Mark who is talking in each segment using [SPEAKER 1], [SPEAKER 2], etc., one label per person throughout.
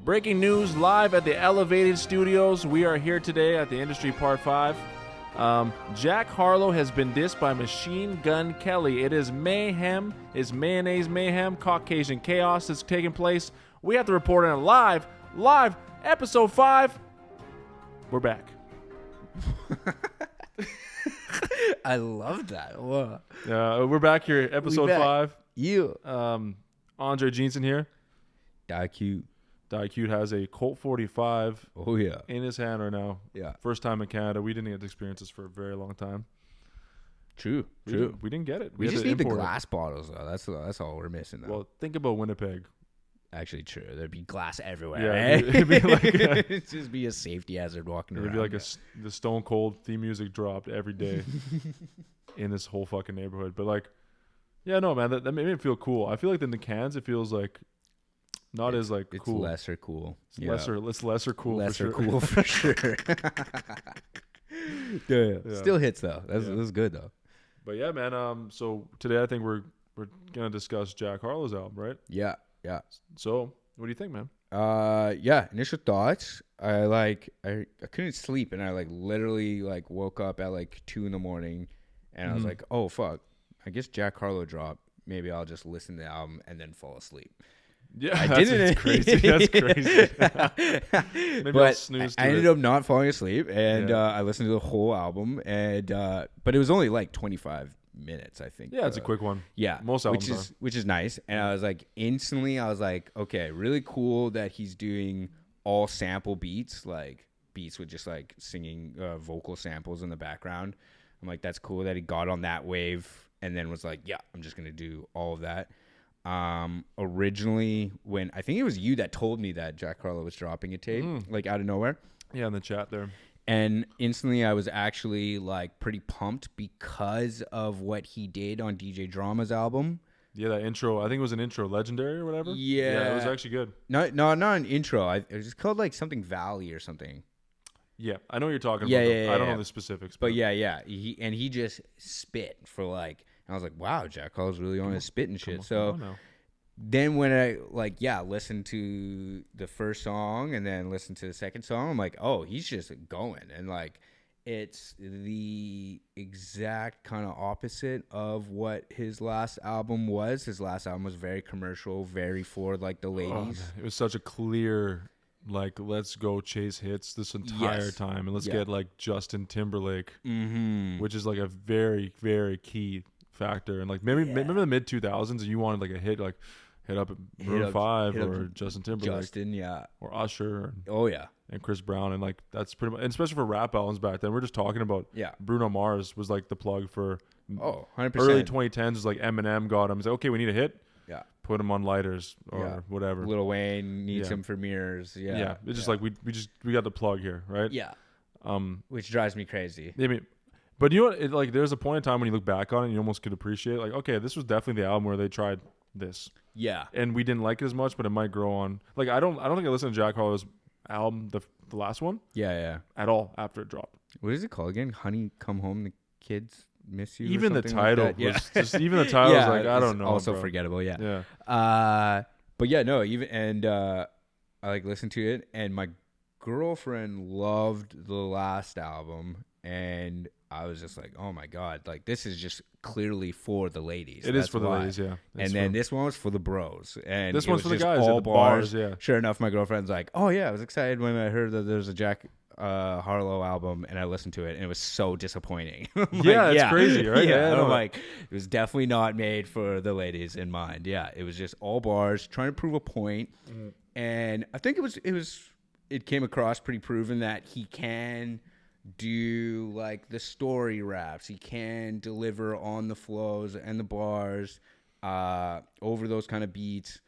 [SPEAKER 1] Breaking news live at the Elevated Studios. We are here today at the Industry Part 5. Jack Harlow has been dissed by Machine Gun Kelly. It is mayhem. It's mayonnaise mayhem. Caucasian chaos is taking place. We have to report on it live, episode 5. We're back.
[SPEAKER 2] I love that. Whoa.
[SPEAKER 1] We're back here, episode 5.
[SPEAKER 2] You.
[SPEAKER 1] Andre Jeanson here.
[SPEAKER 2] Die cute.
[SPEAKER 1] Die Cute has a Colt 45
[SPEAKER 2] in
[SPEAKER 1] his hand right now.
[SPEAKER 2] Yeah.
[SPEAKER 1] First time in Canada. We didn't get to experience this for a very long time.
[SPEAKER 2] True.
[SPEAKER 1] We didn't get it.
[SPEAKER 2] We just need the glass bottles, though. That's all we're missing, though.
[SPEAKER 1] Well, think about Winnipeg.
[SPEAKER 2] Actually, true. There'd be glass everywhere.
[SPEAKER 1] Yeah,
[SPEAKER 2] right?
[SPEAKER 1] it'd be like
[SPEAKER 2] it'd just be a safety hazard walking around.
[SPEAKER 1] It'd be like the Stone Cold theme music dropped every day in this whole fucking neighborhood. But like, yeah, no, man, that made me feel cool. I feel like in the cans, it feels like not as like
[SPEAKER 2] it's
[SPEAKER 1] cool.
[SPEAKER 2] Lesser cool.
[SPEAKER 1] It's lesser cool.
[SPEAKER 2] Lesser
[SPEAKER 1] for sure.
[SPEAKER 2] cool for sure. yeah. Still hits though. That's good though.
[SPEAKER 1] But yeah, man. So today I think we're gonna discuss Jack Harlow's album, right?
[SPEAKER 2] Yeah.
[SPEAKER 1] So what do you think, man?
[SPEAKER 2] Initial thoughts. I couldn't sleep, and I literally woke up at 2 a.m, and I was like, oh fuck, I guess Jack Harlow dropped. Maybe I'll just listen to the album and then fall asleep.
[SPEAKER 1] Yeah, I didn't. That's crazy. That's crazy. Maybe I'll snooze to
[SPEAKER 2] I ended up not falling asleep, and I listened to the whole album, and but it was only 25 minutes, I think.
[SPEAKER 1] Yeah, it's a quick one.
[SPEAKER 2] Yeah,
[SPEAKER 1] most albums
[SPEAKER 2] which is nice. And I was instantly, okay, really cool that he's doing all sample beats, beats with just singing vocal samples in the background. I'm like, that's cool that he got on that wave, and then was like, yeah, I'm just gonna do all of that. Originally, when I think it was you that told me that Jack Harlow was dropping a tape, out of nowhere. Yeah,
[SPEAKER 1] in the chat there.
[SPEAKER 2] And instantly I was actually pretty pumped because of what he did on DJ Drama's album.
[SPEAKER 1] Yeah, that intro. I think it was an intro, Legendary or whatever.
[SPEAKER 2] Yeah,
[SPEAKER 1] it was actually good.
[SPEAKER 2] No, not an intro. It was just called something Valley or something.
[SPEAKER 1] Yeah, I know what you're talking about.
[SPEAKER 2] Yeah,
[SPEAKER 1] I don't know the specifics.
[SPEAKER 2] But yeah. He just spit for and I was like, wow, Jack Harlow's really on his spit and shit. So then when I listened to the first song and then listened to the second song, I'm like, oh, he's just going. And it's the exact kind of opposite of what his last album was. His last album was very commercial, very for the ladies.
[SPEAKER 1] It was such a clear, let's go chase hits this entire time. And let's get Justin Timberlake, which is a very, very key factor. And remember the mid 2000s and you wanted a hit hit up Maroon 5 or Justin Timberlake, or Usher, and Chris Brown, and that's pretty much, and especially for rap albums back then. We're just talking about Bruno Mars was the plug for
[SPEAKER 2] 100%.
[SPEAKER 1] Early 2010s was Eminem got him. He's okay, we need a hit.
[SPEAKER 2] Yeah,
[SPEAKER 1] put him on lighters or whatever.
[SPEAKER 2] Lil Wayne needs him for mirrors.
[SPEAKER 1] Yeah, it's just we got the plug here, right?
[SPEAKER 2] Yeah, which drives me crazy.
[SPEAKER 1] I mean, but you know what? There's a point in time when you look back on it, and you almost could appreciate okay, this was definitely the album where they tried this.
[SPEAKER 2] Yeah,
[SPEAKER 1] and we didn't like it as much, but it might grow on. I don't think I listened to Jack Harlow's album, the last one.
[SPEAKER 2] Yeah,
[SPEAKER 1] at all after it dropped.
[SPEAKER 2] What is it called again? Honey, Come Home, the Kids Miss You.
[SPEAKER 1] Even the title was just I don't know.
[SPEAKER 2] Also
[SPEAKER 1] bro.
[SPEAKER 2] Forgettable. Yeah.
[SPEAKER 1] Yeah.
[SPEAKER 2] But yeah, no. Even I listened to it, and my girlfriend loved the last album, and I was just like, oh my god, this is just clearly for the ladies.
[SPEAKER 1] It is for the ladies, yeah.
[SPEAKER 2] And then this one was for the bros, and
[SPEAKER 1] this one's for the guys.
[SPEAKER 2] All bars.
[SPEAKER 1] Yeah.
[SPEAKER 2] Sure enough, my girlfriend's like, oh yeah, I was excited when I heard that there's a Jack Harlow album, and I listened to it, and it was so disappointing.
[SPEAKER 1] It's crazy, right?
[SPEAKER 2] Yeah, I'm it was definitely not made for the ladies in mind. Yeah, it was just all bars trying to prove a point, and I think it came across pretty proven that he can do the story raps. He can deliver on the flows and the bars over those kind of beats.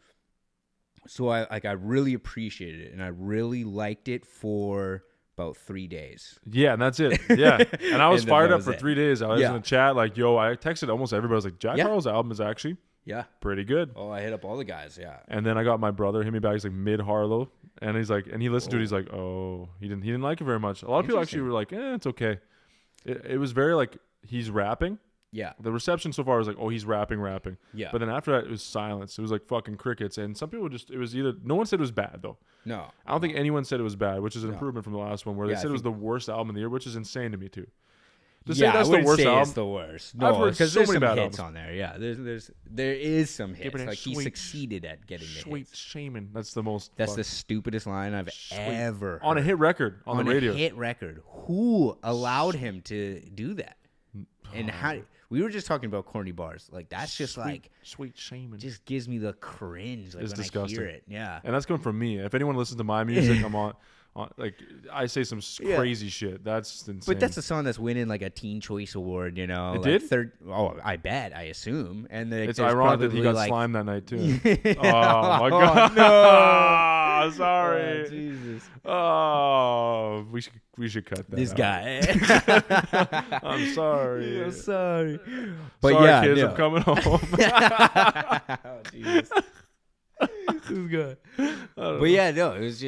[SPEAKER 2] So I really appreciated it, and I really liked it for about 3 days.
[SPEAKER 1] Yeah, and that's it. Yeah, and I was fired up for 3 days. I was in the chat yo, I texted almost everybody. I was like, Jack Harlow's album is actually pretty good.
[SPEAKER 2] Oh, I hit up all the guys. Yeah,
[SPEAKER 1] and then I got my brother hit me back. He's mid Harlow, and he's and he listened to it. He's oh, he didn't like it very much. A lot of people actually were it's okay. It was very he's rapping,
[SPEAKER 2] Yeah.
[SPEAKER 1] The reception so far was like, oh, he's rapping.
[SPEAKER 2] Yeah.
[SPEAKER 1] But then after that, it was silence. It was like fucking crickets. And some people it was either, no one said it was bad though.
[SPEAKER 2] No.
[SPEAKER 1] I don't think anyone said it was bad, which is an improvement from the last one where they
[SPEAKER 2] Yeah,
[SPEAKER 1] said it was the worst album of the year, which is insane to me too. To
[SPEAKER 2] Yeah,
[SPEAKER 1] say that's
[SPEAKER 2] I
[SPEAKER 1] the
[SPEAKER 2] wouldn't
[SPEAKER 1] worst
[SPEAKER 2] say
[SPEAKER 1] album.
[SPEAKER 2] it's the worst.
[SPEAKER 1] I've
[SPEAKER 2] No,
[SPEAKER 1] heard
[SPEAKER 2] because
[SPEAKER 1] so
[SPEAKER 2] there's
[SPEAKER 1] many
[SPEAKER 2] some
[SPEAKER 1] bad
[SPEAKER 2] hits
[SPEAKER 1] albums.
[SPEAKER 2] on there. Yeah, there is some hits.
[SPEAKER 1] Giving it
[SPEAKER 2] Like he
[SPEAKER 1] sweet-
[SPEAKER 2] succeeded at getting the
[SPEAKER 1] Sweet
[SPEAKER 2] hits.
[SPEAKER 1] shaman. That's the most.
[SPEAKER 2] That's the stupidest line I've ever heard.
[SPEAKER 1] On a hit record on the radio.
[SPEAKER 2] A hit record. Who allowed him to do that? And how? We were just talking about corny bars. Like that's just like
[SPEAKER 1] sweet shaman.
[SPEAKER 2] just gives me the cringe. Like
[SPEAKER 1] It's
[SPEAKER 2] when
[SPEAKER 1] disgusting.
[SPEAKER 2] I hear it. Yeah.
[SPEAKER 1] And that's coming from me. If anyone listens to my music, I'm on like I say some crazy shit. That's insane.
[SPEAKER 2] But that's the song that's winning like a Teen Choice Award, you know.
[SPEAKER 1] It
[SPEAKER 2] like
[SPEAKER 1] did?
[SPEAKER 2] Third. Oh, I bet. I assume. And then
[SPEAKER 1] it's ironic that he got slimed that night too. Oh my
[SPEAKER 2] Oh,
[SPEAKER 1] god!
[SPEAKER 2] no.
[SPEAKER 1] Sorry.
[SPEAKER 2] Oh, Jesus.
[SPEAKER 1] Oh, we should cut that.
[SPEAKER 2] This
[SPEAKER 1] out.
[SPEAKER 2] guy.
[SPEAKER 1] I'm sorry.
[SPEAKER 2] I'm sorry. But
[SPEAKER 1] Sorry,
[SPEAKER 2] yeah,
[SPEAKER 1] kids,
[SPEAKER 2] no.
[SPEAKER 1] I'm coming home.
[SPEAKER 2] Oh, Jesus. This guy. But yeah, no, it was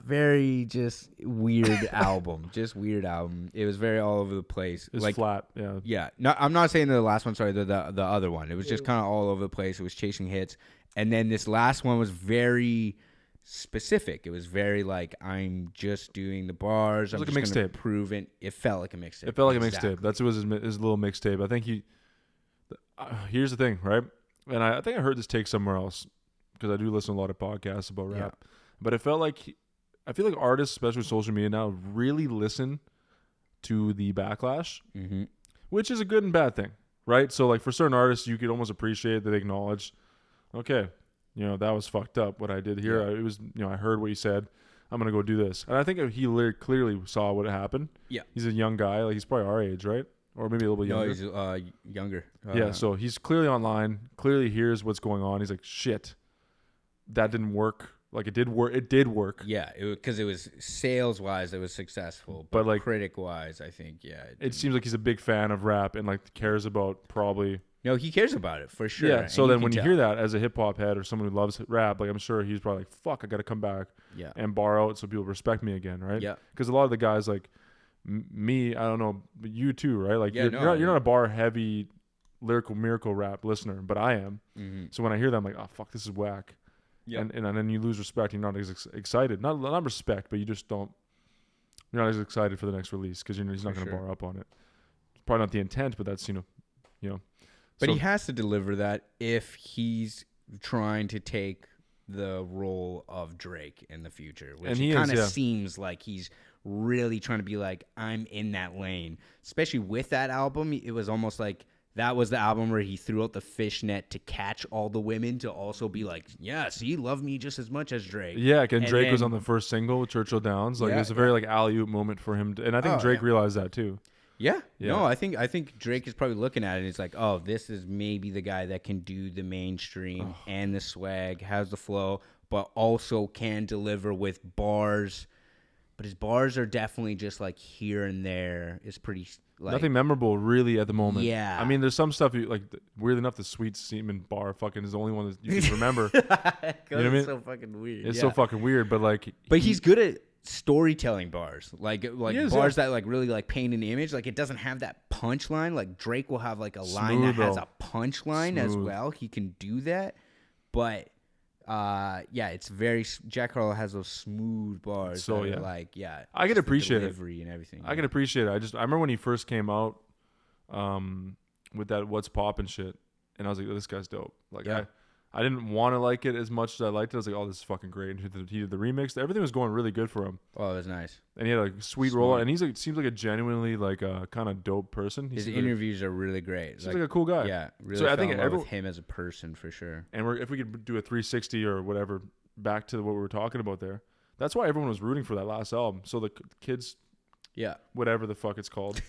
[SPEAKER 2] very just weird album. Just weird album. It was very all over the place.
[SPEAKER 1] It's
[SPEAKER 2] like
[SPEAKER 1] flat. Yeah.
[SPEAKER 2] Yeah. No, I'm not saying the last one, sorry, the other one. It was just kind of all over the place. It was chasing hits. And then this last one was very specific. It was very like, I'm just doing the bars.
[SPEAKER 1] It was
[SPEAKER 2] I'm
[SPEAKER 1] like
[SPEAKER 2] just
[SPEAKER 1] a
[SPEAKER 2] going to
[SPEAKER 1] mixtape.
[SPEAKER 2] prove it. It felt like a mixtape.
[SPEAKER 1] It felt like
[SPEAKER 2] Exactly.
[SPEAKER 1] a mixtape. That's what was his little mixtape. I think here's the thing, right? And I think I heard this take somewhere else because I do listen to a lot of podcasts about rap.
[SPEAKER 2] Yeah.
[SPEAKER 1] But it felt like I feel like artists, especially with social media now, really listen to the backlash, which is a good and bad thing, right? So like for certain artists, you could almost appreciate that they acknowledge, okay, that was fucked up what I did here.
[SPEAKER 2] Yeah.
[SPEAKER 1] It was, I heard what you said. I'm gonna go do this, and I think he clearly saw what happened.
[SPEAKER 2] Yeah.
[SPEAKER 1] He's a young guy, like he's probably our age, right? Or maybe a little bit younger.
[SPEAKER 2] No, he's younger.
[SPEAKER 1] Yeah, so he's clearly online, clearly hears what's going on. He's like, shit, that didn't work. Like it did work. It did work.
[SPEAKER 2] Yeah, because it was sales-wise, it was successful. But
[SPEAKER 1] like
[SPEAKER 2] critic-wise, I think,
[SPEAKER 1] it seems like he's a big fan of rap and like cares about probably.
[SPEAKER 2] No, he cares about it for sure.
[SPEAKER 1] Yeah, so
[SPEAKER 2] and
[SPEAKER 1] then when
[SPEAKER 2] can
[SPEAKER 1] you
[SPEAKER 2] tell.
[SPEAKER 1] hear that as a hip-hop head or someone who loves rap, like I'm sure he's probably like, fuck, I got to come back and bar out so people respect me again, right?
[SPEAKER 2] Yeah.
[SPEAKER 1] Because a lot of the guys like me, I don't know, but you too, right? Like
[SPEAKER 2] Yeah,
[SPEAKER 1] you're not a bar heavy lyrical miracle rap listener, but I am.
[SPEAKER 2] Mm-hmm.
[SPEAKER 1] So when I hear that, I'm like, oh fuck, this is whack.
[SPEAKER 2] Yeah.
[SPEAKER 1] And then you lose respect. You're not as excited. Not respect, but you just don't. You're not as excited for the next release because he's not going to bar up on it. It's probably not the intent, but that's
[SPEAKER 2] But
[SPEAKER 1] so,
[SPEAKER 2] he has to deliver that if he's trying to take the role of Drake in the future, which
[SPEAKER 1] And he
[SPEAKER 2] kind of
[SPEAKER 1] is, yeah.
[SPEAKER 2] seems like he's really trying to be like, I'm in that lane. Especially with that album, it was almost like that was the album where he threw out the fishnet to catch all the women to also be like, yeah, see, love me just as much as Drake.
[SPEAKER 1] yeah, and Drake was
[SPEAKER 2] then-
[SPEAKER 1] on the first single with Churchill Downs. Like
[SPEAKER 2] Yeah,
[SPEAKER 1] it was a very like alley-oop moment for him, and I think
[SPEAKER 2] Oh,
[SPEAKER 1] Drake
[SPEAKER 2] yeah.
[SPEAKER 1] realized that too.
[SPEAKER 2] Yeah.
[SPEAKER 1] Yeah.
[SPEAKER 2] No, I think Drake is probably looking at it and it's like, oh, this is maybe the guy that can do the mainstream and the swag, has the flow, but also can deliver with bars. But his bars are definitely just like here and there. It's pretty like
[SPEAKER 1] Nothing memorable really at the moment.
[SPEAKER 2] Yeah.
[SPEAKER 1] I mean, there's some stuff you like. Weird enough, the Sweet Seaman bar fucking is the only one that you can remember.
[SPEAKER 2] you know
[SPEAKER 1] what I mean?
[SPEAKER 2] It's so fucking weird.
[SPEAKER 1] It's
[SPEAKER 2] Yeah.
[SPEAKER 1] so fucking weird, but like.
[SPEAKER 2] But he's good at storytelling bars, like
[SPEAKER 1] is,
[SPEAKER 2] bars
[SPEAKER 1] yeah.
[SPEAKER 2] that like really like paint an image. Like it doesn't have that punchline. Like Drake will have like a line
[SPEAKER 1] Smooth,
[SPEAKER 2] that has
[SPEAKER 1] though.
[SPEAKER 2] a punchline as
[SPEAKER 1] Smooth.
[SPEAKER 2] well. He can do that, but yeah, it's very Jack Harlow has those smooth bars.
[SPEAKER 1] So,
[SPEAKER 2] that are
[SPEAKER 1] yeah.
[SPEAKER 2] like yeah,
[SPEAKER 1] I can
[SPEAKER 2] just the
[SPEAKER 1] appreciate it.
[SPEAKER 2] delivery and everything.
[SPEAKER 1] I can appreciate it. I remember when he first came out, with that "What's Poppin" shit, and I was like, oh, "This guy's dope." Like
[SPEAKER 2] Yeah.
[SPEAKER 1] I didn't want to like it as much as I liked it. I was like, "Oh, this is fucking great." And he did the remix. Everything was going really good for him,
[SPEAKER 2] Oh, it was nice.
[SPEAKER 1] and he had a sweet
[SPEAKER 2] Smart.
[SPEAKER 1] roller. And he's like, seems like a genuinely like kind of dope person.
[SPEAKER 2] His
[SPEAKER 1] Seems
[SPEAKER 2] interviews are really great.
[SPEAKER 1] like a cool guy.
[SPEAKER 2] Yeah, really.
[SPEAKER 1] So I
[SPEAKER 2] fell
[SPEAKER 1] think
[SPEAKER 2] in love
[SPEAKER 1] every-
[SPEAKER 2] with him as a person for sure.
[SPEAKER 1] And if we could do a 360 or whatever back to what we were talking about there, that's why everyone was rooting for that last album. So the kids,
[SPEAKER 2] Yeah,
[SPEAKER 1] whatever the fuck it's called.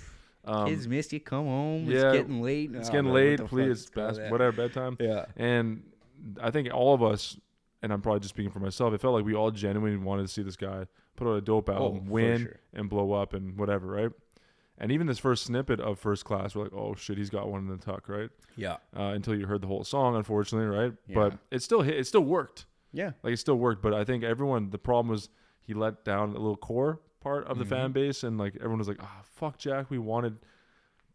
[SPEAKER 2] kids missed you. Come home.
[SPEAKER 1] yeah,
[SPEAKER 2] It's getting late.
[SPEAKER 1] It's
[SPEAKER 2] Oh,
[SPEAKER 1] getting
[SPEAKER 2] man,
[SPEAKER 1] late.
[SPEAKER 2] what the fuck
[SPEAKER 1] Please,
[SPEAKER 2] is called that?
[SPEAKER 1] whatever, bedtime.
[SPEAKER 2] Yeah.
[SPEAKER 1] And I think all of us, and I'm probably just speaking for myself, it felt like we all genuinely wanted to see this guy put out a dope album,
[SPEAKER 2] for
[SPEAKER 1] win,
[SPEAKER 2] sure.
[SPEAKER 1] and blow up and whatever, right? And even this first snippet of First Class, we're like, oh shit, he's got one in the tuck, right?
[SPEAKER 2] Yeah.
[SPEAKER 1] Until you heard the whole song, unfortunately, right?
[SPEAKER 2] Yeah.
[SPEAKER 1] But it still hit. It still worked.
[SPEAKER 2] Yeah.
[SPEAKER 1] Like it still worked. But I think the problem was he let down a little core part of the fan base, and like everyone was like, fuck Jack, we wanted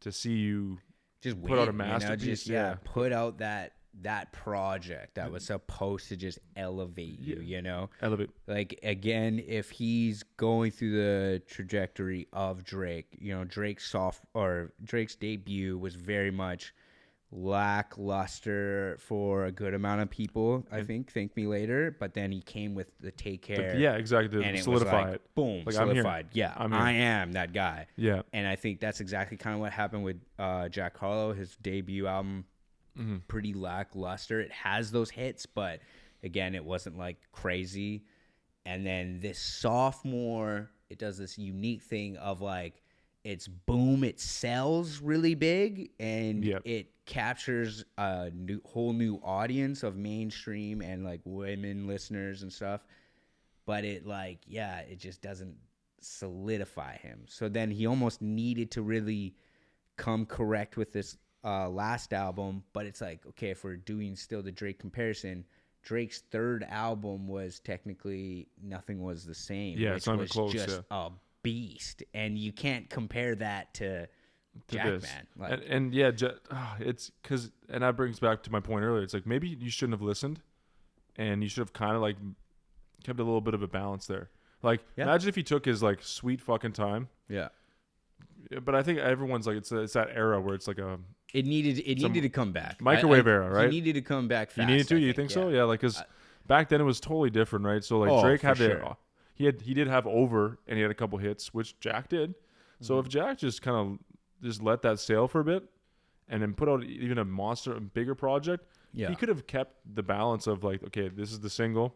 [SPEAKER 1] to see you
[SPEAKER 2] just
[SPEAKER 1] put out a masterpiece.
[SPEAKER 2] Put out that project that was supposed to just elevate you, you know?
[SPEAKER 1] Elevate.
[SPEAKER 2] Like, again, if he's going through the trajectory of Drake, you know, Drake's debut was very much lackluster for a good amount of people, I think. Thank Me Later. But then he came with the Take Care.
[SPEAKER 1] Yeah, exactly.
[SPEAKER 2] And
[SPEAKER 1] solidify
[SPEAKER 2] it. Boom,
[SPEAKER 1] like,
[SPEAKER 2] solidified. Yeah,
[SPEAKER 1] I
[SPEAKER 2] am that guy.
[SPEAKER 1] Yeah.
[SPEAKER 2] And I think that's exactly kind of what happened with Jack Harlow, his debut album. Pretty lackluster. It has those hits, but again, it wasn't like crazy. And then this sophomore, it does this unique thing of like, it's boom, it sells really big, and it captures a whole new audience of mainstream and like women listeners and stuff. But it like, it just doesn't solidify him. So then he almost needed to really come correct with this last album. But it's like, okay, if we're doing still the Drake comparison, Drake's third album was technically Nothing Was the Same.
[SPEAKER 1] Yeah,
[SPEAKER 2] which
[SPEAKER 1] it's not even
[SPEAKER 2] was
[SPEAKER 1] close,
[SPEAKER 2] just a beast, and you can't compare that to Jack, man. Like,
[SPEAKER 1] it's because, and that brings back to my point earlier. It's like, maybe you shouldn't have listened, and you should have kind of like kept a little bit of a balance there. Like, imagine if he took his like sweet fucking time. Yeah. But I think everyone's like, it's that era where it's like
[SPEAKER 2] it needed to come back.
[SPEAKER 1] Microwave era, right?
[SPEAKER 2] He needed to come back fast.
[SPEAKER 1] You needed to? You think so? Yeah, like, because back then it was totally different, right? So like Drake had he did have Over, and he had a couple hits, which Jack did. So if Jack just kind of just let that sail for a bit, and then put out even a bigger project, he could have kept the balance of like, okay, this is the single.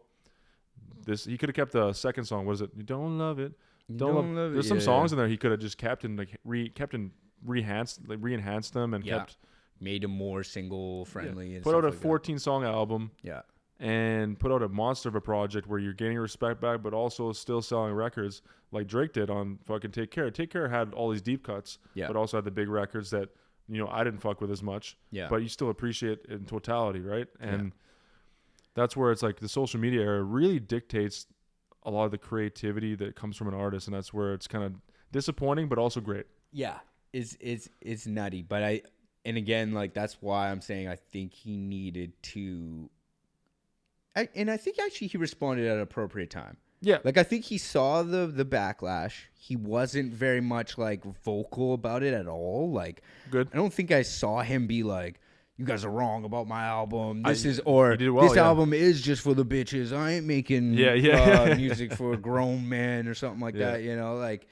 [SPEAKER 1] He could have kept the second song. What is it? You Don't Love It. Don't love it. There's some songs in there he could have just kept and like re-enhanced them and kept
[SPEAKER 2] made them more single friendly.
[SPEAKER 1] Yeah.
[SPEAKER 2] And
[SPEAKER 1] put out a
[SPEAKER 2] like
[SPEAKER 1] 14 song album.
[SPEAKER 2] Yeah.
[SPEAKER 1] And put out a monster of a project where you're gaining respect back, but also still selling records like Drake did on fucking Take Care. Take Care had all these deep cuts, but also had the big records that, you know, I didn't fuck with as much. Yeah. But you still appreciate it in totality, right? And that's where it's like the social media era really dictates a lot of the creativity that comes from an artist, and that's where it's kind of disappointing, but also great.
[SPEAKER 2] Yeah, it's nutty, but again, like, that's why I'm saying I think he needed to. And I think actually he responded at an appropriate time. Yeah. Like, I think he saw the backlash. He wasn't very much, like, vocal about it at all. Like,
[SPEAKER 1] good.
[SPEAKER 2] I don't think I saw him be like, you guys are wrong about my album. This album is just for the bitches. I ain't making music for a grown man or something like that, you know? Like,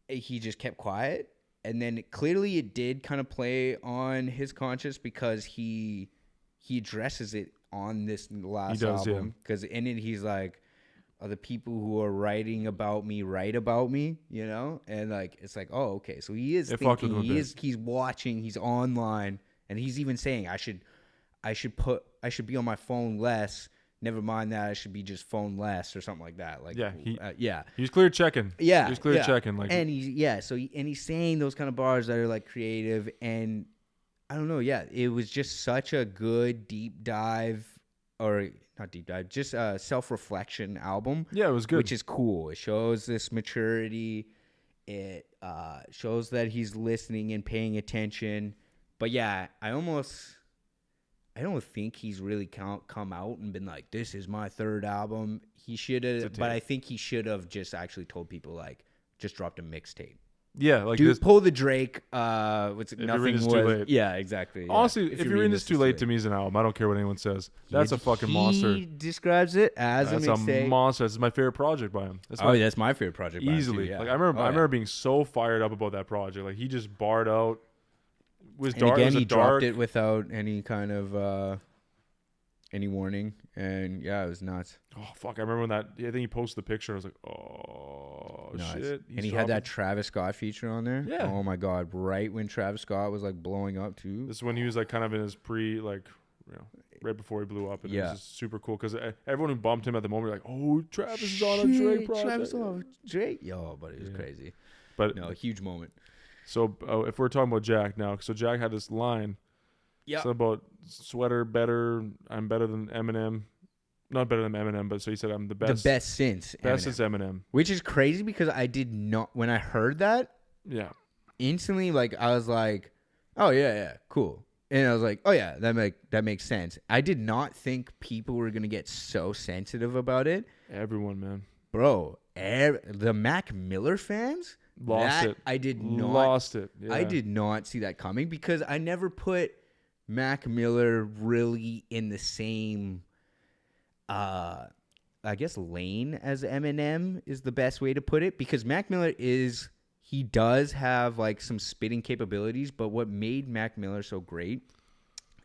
[SPEAKER 2] he just kept quiet. And then clearly it did kind of play on his conscience because he addresses it on this last album, because in it he's like, are the people who are writing about me right about me, you know? And like, it's like, oh, okay, so he is thinking, he's watching, he's online, and he's even saying I should be on my phone less, never mind that, I should be just phone less or something like that. Like,
[SPEAKER 1] he's clear checking. He's clear checking. Like,
[SPEAKER 2] and he's saying those kind of bars that are like creative, and I don't know. Yeah, it was just such a good deep dive, or not deep dive, just a self-reflection album.
[SPEAKER 1] Yeah, it was good.
[SPEAKER 2] Which is cool. It shows this maturity. It shows that he's listening and paying attention. But yeah, I don't think he's really come out and been like, this is my third album. He should have, but I think he should have just actually told people, like, just dropped a mixtape.
[SPEAKER 1] Yeah, like,
[SPEAKER 2] pull the Drake. Nothing was too late. Yeah, exactly.
[SPEAKER 1] Honestly, if you're in this too late to me as an album, I don't care what anyone says. That's a fucking monster.
[SPEAKER 2] He describes it as a mixtape.
[SPEAKER 1] That's a monster. This is my favorite project by him.
[SPEAKER 2] That's my favorite project.
[SPEAKER 1] Easily.
[SPEAKER 2] By him too, yeah.
[SPEAKER 1] Like, I remember being so fired up about that project. Like, he just barred out. Was dark.
[SPEAKER 2] Again, he dropped it without any kind of any warning, and it was nuts.
[SPEAKER 1] Oh fuck! I remember when I think he posted the picture. I was like, oh shit!
[SPEAKER 2] And he had that Travis Scott feature on there.
[SPEAKER 1] Yeah.
[SPEAKER 2] Oh my god! Right when Travis Scott was like blowing up too.
[SPEAKER 1] This is when he was like kind of in his right before he blew up, and it was just super cool because everyone who bumped him at the moment were like, oh, Travis is on a Drake project.
[SPEAKER 2] Travis on Drake. Yo, but it was crazy.
[SPEAKER 1] But
[SPEAKER 2] no, huge moment.
[SPEAKER 1] So if we're talking about Jack now, so Jack had this line. Yeah. So about sweater better. I'm better than Eminem. Not better than Eminem, but so he said I'm the best.
[SPEAKER 2] The best since
[SPEAKER 1] Eminem. Since Eminem.
[SPEAKER 2] Which is crazy because I did not, when I heard that.
[SPEAKER 1] Yeah.
[SPEAKER 2] instantly, like, I was like, oh, yeah, cool. And I was like, oh, yeah, that makes sense. I did not think people were going to get so sensitive about it.
[SPEAKER 1] Everyone, man.
[SPEAKER 2] Bro, the Mac Miller fans?
[SPEAKER 1] Lost it.
[SPEAKER 2] I did not.
[SPEAKER 1] Lost it. Yeah.
[SPEAKER 2] I did not see that coming because I never put Mac Miller really in the same, I guess, lane as Eminem is the best way to put it. Because Mac Miller he does have like some spitting capabilities, but what made Mac Miller so great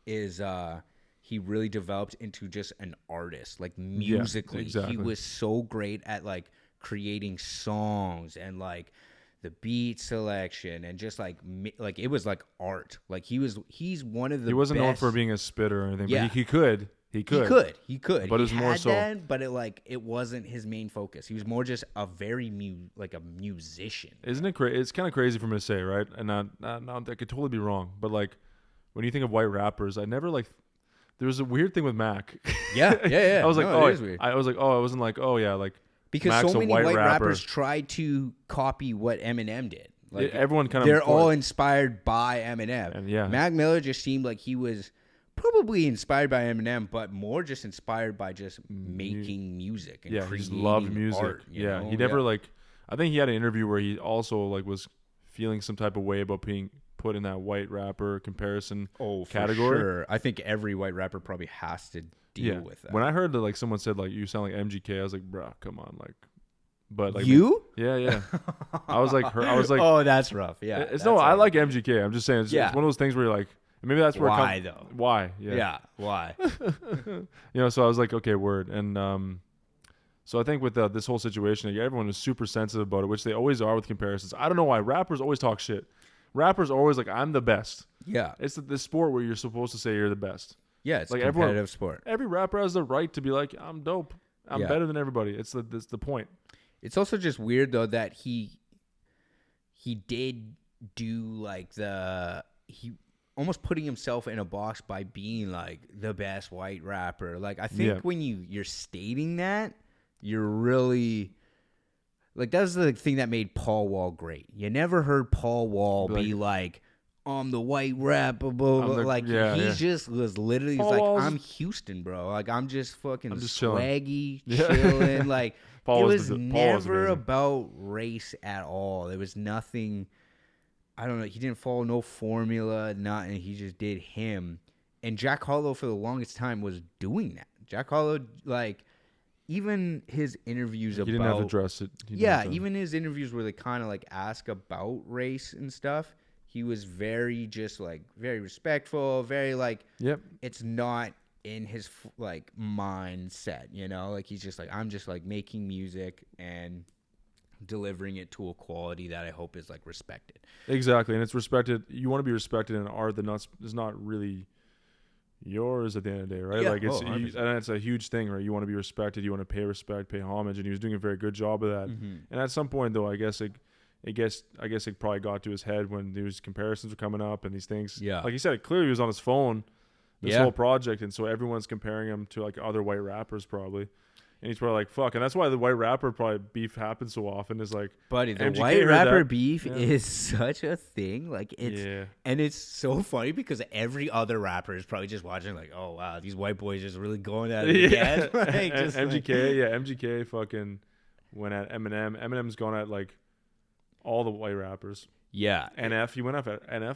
[SPEAKER 2] is he really developed into just an artist, like musically. Yeah, exactly. He was so great at like creating songs and like the beat selection and just like it was like art. Like he's one of the.
[SPEAKER 1] He wasn't
[SPEAKER 2] best.
[SPEAKER 1] Known for being a spitter or anything,
[SPEAKER 2] yeah.
[SPEAKER 1] but he could.
[SPEAKER 2] He could.
[SPEAKER 1] But it was more so.
[SPEAKER 2] That, but it wasn't his main focus. He was more just a very like a musician.
[SPEAKER 1] Isn't it crazy? It's kind of crazy for me to say, right? And I could totally be wrong, but like when you think of white rappers, I never like. There was a weird thing with Mac.
[SPEAKER 2] Yeah.
[SPEAKER 1] I was like,
[SPEAKER 2] it is weird.
[SPEAKER 1] I was like, I wasn't like, oh yeah, like
[SPEAKER 2] because
[SPEAKER 1] Mac's
[SPEAKER 2] so many
[SPEAKER 1] white
[SPEAKER 2] white
[SPEAKER 1] rapper.
[SPEAKER 2] rappers tried to copy what Eminem did. Like
[SPEAKER 1] everyone kind of
[SPEAKER 2] they're all inspired by Eminem.
[SPEAKER 1] And yeah,
[SPEAKER 2] Mac Miller just seemed like he was probably inspired by Eminem, but more just inspired by just making music and creating
[SPEAKER 1] he just loved music.
[SPEAKER 2] Art,
[SPEAKER 1] he never like. I think he had an interview where he also like was feeling some type of way about being put in that white rapper comparison category.
[SPEAKER 2] For sure. I think every white rapper probably has to deal with that.
[SPEAKER 1] When I heard that like someone said like you sound like MGK, I was like, bruh, come on, like. But like
[SPEAKER 2] you?
[SPEAKER 1] Yeah. I was like,
[SPEAKER 2] oh, that's rough. Yeah.
[SPEAKER 1] I like MGK. I'm just saying, it's one of those things where you're like, maybe that's where
[SPEAKER 2] why though?
[SPEAKER 1] Why?
[SPEAKER 2] Yeah. Why?
[SPEAKER 1] So I was like, okay, word. And so I think with this whole situation, like, everyone is super sensitive about it, which they always are with comparisons. I don't know why rappers always talk shit. Rappers are always like, I'm the best. Yeah. It's the sport where you're supposed to say you're the best.
[SPEAKER 2] Yeah, it's like a competitive sport.
[SPEAKER 1] Every rapper has the right to be like, I'm dope. I'm better than everybody. It's the point.
[SPEAKER 2] It's also just weird though that he did do like he almost putting himself in a box by being like the best white rapper. Like I think when you're stating that, you're really like that's the thing that made Paul Wall great. You never heard Paul Wall be like I'm the white rapper, he just was literally like I'm Houston, bro. Like I'm just fucking swaggy, chilling. Like it was never about race at all. There was nothing. I don't know. He didn't follow no formula, nothing. He just did him. And Jack Harlow for the longest time was doing that. Jack Harlow, like, even his interviews
[SPEAKER 1] he didn't have to address it.
[SPEAKER 2] Even his interviews where they kind of like ask about race and stuff. He was very just like very respectful, very like. Yep. It's not in his like mindset, you know. Like he's just like I'm just like making music and delivering it to a quality that I hope is like respected.
[SPEAKER 1] Exactly, and it's respected. You want to be respected in art that is not really yours at the end of the day, right? Yeah. Like and it's a huge thing, right? You want to be respected. You want to pay respect, pay homage, and he was doing a very good job of that. Mm-hmm. And at some point, though, I guess it probably got to his head when these comparisons were coming up and these things. Yeah, like he said, clearly he was on his phone this whole project, and so everyone's comparing him to like other white rappers probably. And he's probably like, fuck. And that's why the white rapper probably beef happens so often is like,
[SPEAKER 2] buddy, the MGK white rapper beef is such a thing. Like and it's so funny because every other rapper is probably just watching like, oh wow, these white boys just really going at it again. Like, just
[SPEAKER 1] MGK fucking went at Eminem. Eminem's gone at like all the white rappers. Yeah. NF, he went up at NF.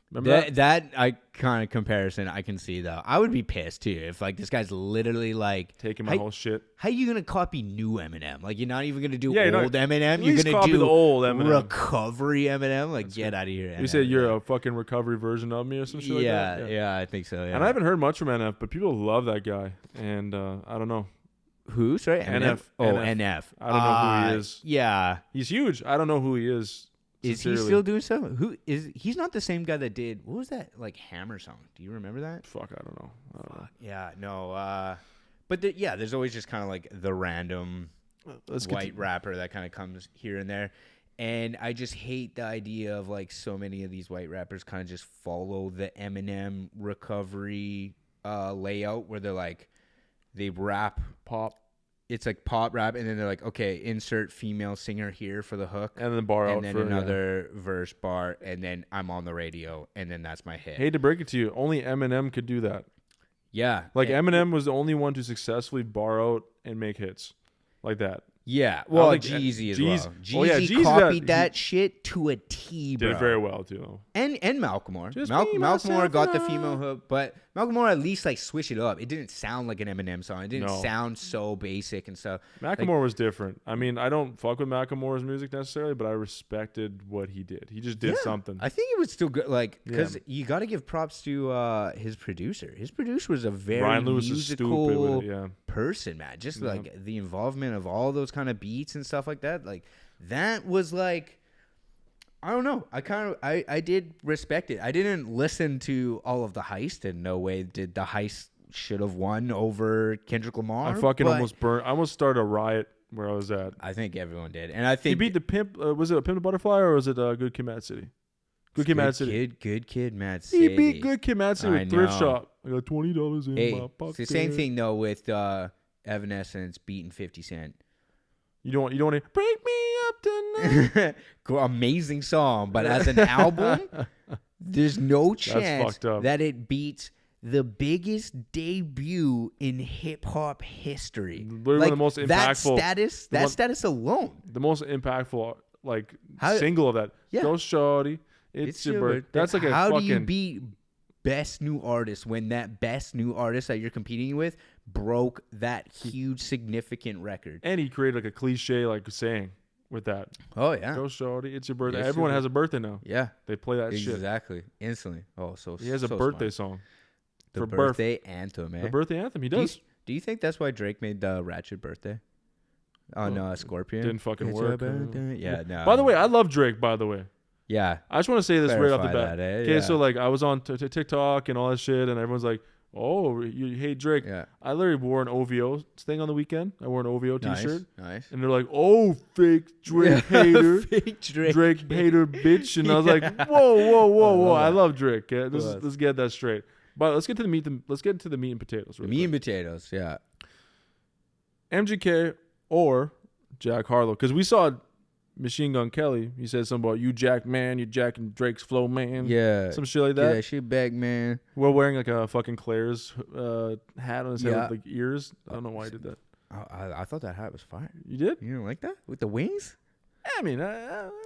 [SPEAKER 2] Remember that I kind of comparison I can see though. I would be pissed too if like this guy's literally like
[SPEAKER 1] taking my whole shit.
[SPEAKER 2] How you gonna copy new Eminem? Like you're not even gonna do old Eminem. You're gonna
[SPEAKER 1] copy
[SPEAKER 2] do
[SPEAKER 1] the old Eminem.
[SPEAKER 2] Recovery Eminem. Like get out of here.
[SPEAKER 1] You said you're a fucking recovery version of me or some shit like that?
[SPEAKER 2] Yeah, I think so. Yeah.
[SPEAKER 1] And I haven't heard much from NF, but people love that guy. And I don't know.
[SPEAKER 2] Who? Sorry, NF. Oh, NF.
[SPEAKER 1] I don't know who he is.
[SPEAKER 2] Yeah,
[SPEAKER 1] he's huge. I don't know who he is.
[SPEAKER 2] Is he still doing stuff? He's not the same guy that did what was that like Hammer song? Do you remember that?
[SPEAKER 1] Fuck, I don't know.
[SPEAKER 2] Yeah, no. But there's always just kind of like the random white rapper that kind of comes here and there, and I just hate the idea of like so many of these white rappers kind of just follow the Eminem recovery layout where they're like they rap,
[SPEAKER 1] pop,
[SPEAKER 2] it's like pop rap, and then they're like, okay, insert female singer here for the hook,
[SPEAKER 1] and then bar out
[SPEAKER 2] and then
[SPEAKER 1] for
[SPEAKER 2] another verse bar, and then I'm on the radio, and then that's my hit.
[SPEAKER 1] Hate to break it to you, only Eminem could do that.
[SPEAKER 2] Yeah,
[SPEAKER 1] like Eminem was the only one to successfully bar out and make hits like that.
[SPEAKER 2] Yeah, well, Jeezy as well. Jeezy copied that shit to a T, bro.
[SPEAKER 1] Did it very well too.
[SPEAKER 2] And Macklemore. Macklemore got the female hook, but Macklemore at least like switched it up. It didn't sound like an Eminem song. It didn't sound so basic and stuff.
[SPEAKER 1] Macklemore was different. I mean, I don't fuck with Macklemore's music necessarily, but I respected what he did. He just did something.
[SPEAKER 2] I think it was still good, like because you got to give props to his producer. His producer was a very musical person, man. Just like the involvement of all those kind of beats and stuff like that. Like that was like, I don't know. I did respect it. I didn't listen to all of the Heist, and no way did the Heist should have won over Kendrick Lamar.
[SPEAKER 1] I fucking almost burned. I almost started a riot where I was at.
[SPEAKER 2] I think everyone did, and I think
[SPEAKER 1] he beat the Pimp. Was it a Pimp the Butterfly or was it Good Kid, Mad City? Good Kid, Mad City.
[SPEAKER 2] Good Kid, Mad City.
[SPEAKER 1] He beat Good Kid, Mad City with Thrift Shop. I got $20 in my pocket.
[SPEAKER 2] It's the same thing though with Evanescence beating 50 Cent.
[SPEAKER 1] You don't want to break me up tonight.
[SPEAKER 2] Amazing song, but as an album, there's no chance that it beats the biggest debut in hip hop history.
[SPEAKER 1] Literally the most impactful.
[SPEAKER 2] That status alone.
[SPEAKER 1] The most impactful single of that. Yeah. Go shorty, it's your birthday. That's like
[SPEAKER 2] how do you beat best new artist when that best new artist that you're competing with broke that huge significant record?
[SPEAKER 1] And he created like a cliche saying with that.
[SPEAKER 2] Oh yeah.
[SPEAKER 1] Go shorty, it's your birthday. Everyone has a birthday now.
[SPEAKER 2] Yeah.
[SPEAKER 1] They play that shit.
[SPEAKER 2] Exactly. Instantly. Oh, so
[SPEAKER 1] he has a birthday song.
[SPEAKER 2] The birthday anthem, man.
[SPEAKER 1] The birthday anthem, he does.
[SPEAKER 2] Do you think that's why Drake made the Ratchet birthday? On Scorpion?
[SPEAKER 1] Didn't fucking work.
[SPEAKER 2] Yeah, no.
[SPEAKER 1] By the way, I love Drake, by the way.
[SPEAKER 2] Yeah.
[SPEAKER 1] I just want to say this right off the bat. Okay,
[SPEAKER 2] yeah.
[SPEAKER 1] so I was on TikTok and all that shit, and everyone's like, oh, you hate Drake.
[SPEAKER 2] Yeah.
[SPEAKER 1] I literally wore an OVO thing on the weekend. I wore an OVO t-shirt.
[SPEAKER 2] Nice.
[SPEAKER 1] And they're like, oh, fake Drake hater.
[SPEAKER 2] Fake
[SPEAKER 1] Drake hater bitch. And I was like, whoa. I love Drake. Okay? Let's get that straight. But let's get to the meat and potatoes.
[SPEAKER 2] Meat and potatoes, yeah.
[SPEAKER 1] MGK or Jack Harlow. Because we saw Machine Gun Kelly. He said something about you Jack man, you jacking Drake's flow man.
[SPEAKER 2] Yeah.
[SPEAKER 1] Some shit like that.
[SPEAKER 2] Yeah, shit back, man.
[SPEAKER 1] We're wearing like a fucking Claire's hat on his head with ears. I don't know why he did that.
[SPEAKER 2] I thought that hat was fire.
[SPEAKER 1] You did?
[SPEAKER 2] You didn't like that? With the wings?
[SPEAKER 1] I mean,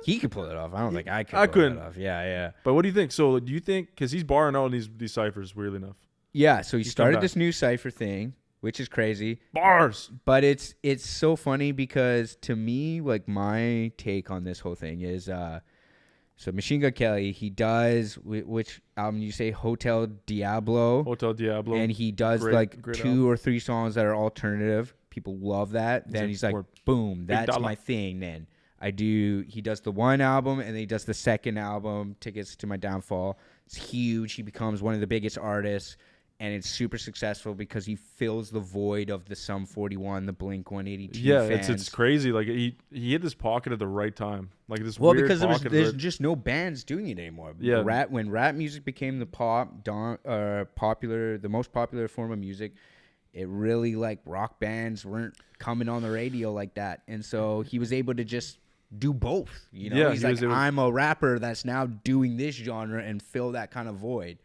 [SPEAKER 2] he could pull it off. I don't think I could.
[SPEAKER 1] I couldn't.
[SPEAKER 2] It off. Yeah.
[SPEAKER 1] But what do you think? So do you think because he's barring out in these ciphers, weirdly enough?
[SPEAKER 2] Yeah. So he started this new cipher thing, which is crazy.
[SPEAKER 1] Bars.
[SPEAKER 2] But it's so funny because to me, like my take on this whole thing is, so Machine Gun Kelly, he does which album you say Hotel Diablo.
[SPEAKER 1] Hotel Diablo.
[SPEAKER 2] And he does great 2 or 3 songs that are alternative. People love that. Then he's like, boom, that's my thing. Then. He does the one album and then he does the second album, Tickets to My Downfall. It's huge. He becomes one of the biggest artists and it's super successful because he fills the void of the Sum 41, the Blink 182 fans.
[SPEAKER 1] It's crazy. Like he hit this pocket at the right time. Like this
[SPEAKER 2] weird because there's just no bands doing it anymore.
[SPEAKER 1] Yeah.
[SPEAKER 2] When rap music became the most popular form of music, it really rock bands weren't coming on the radio like that. And so he was able to just do both. He's like, I'm a rapper that's now doing this genre and fill that kind of void.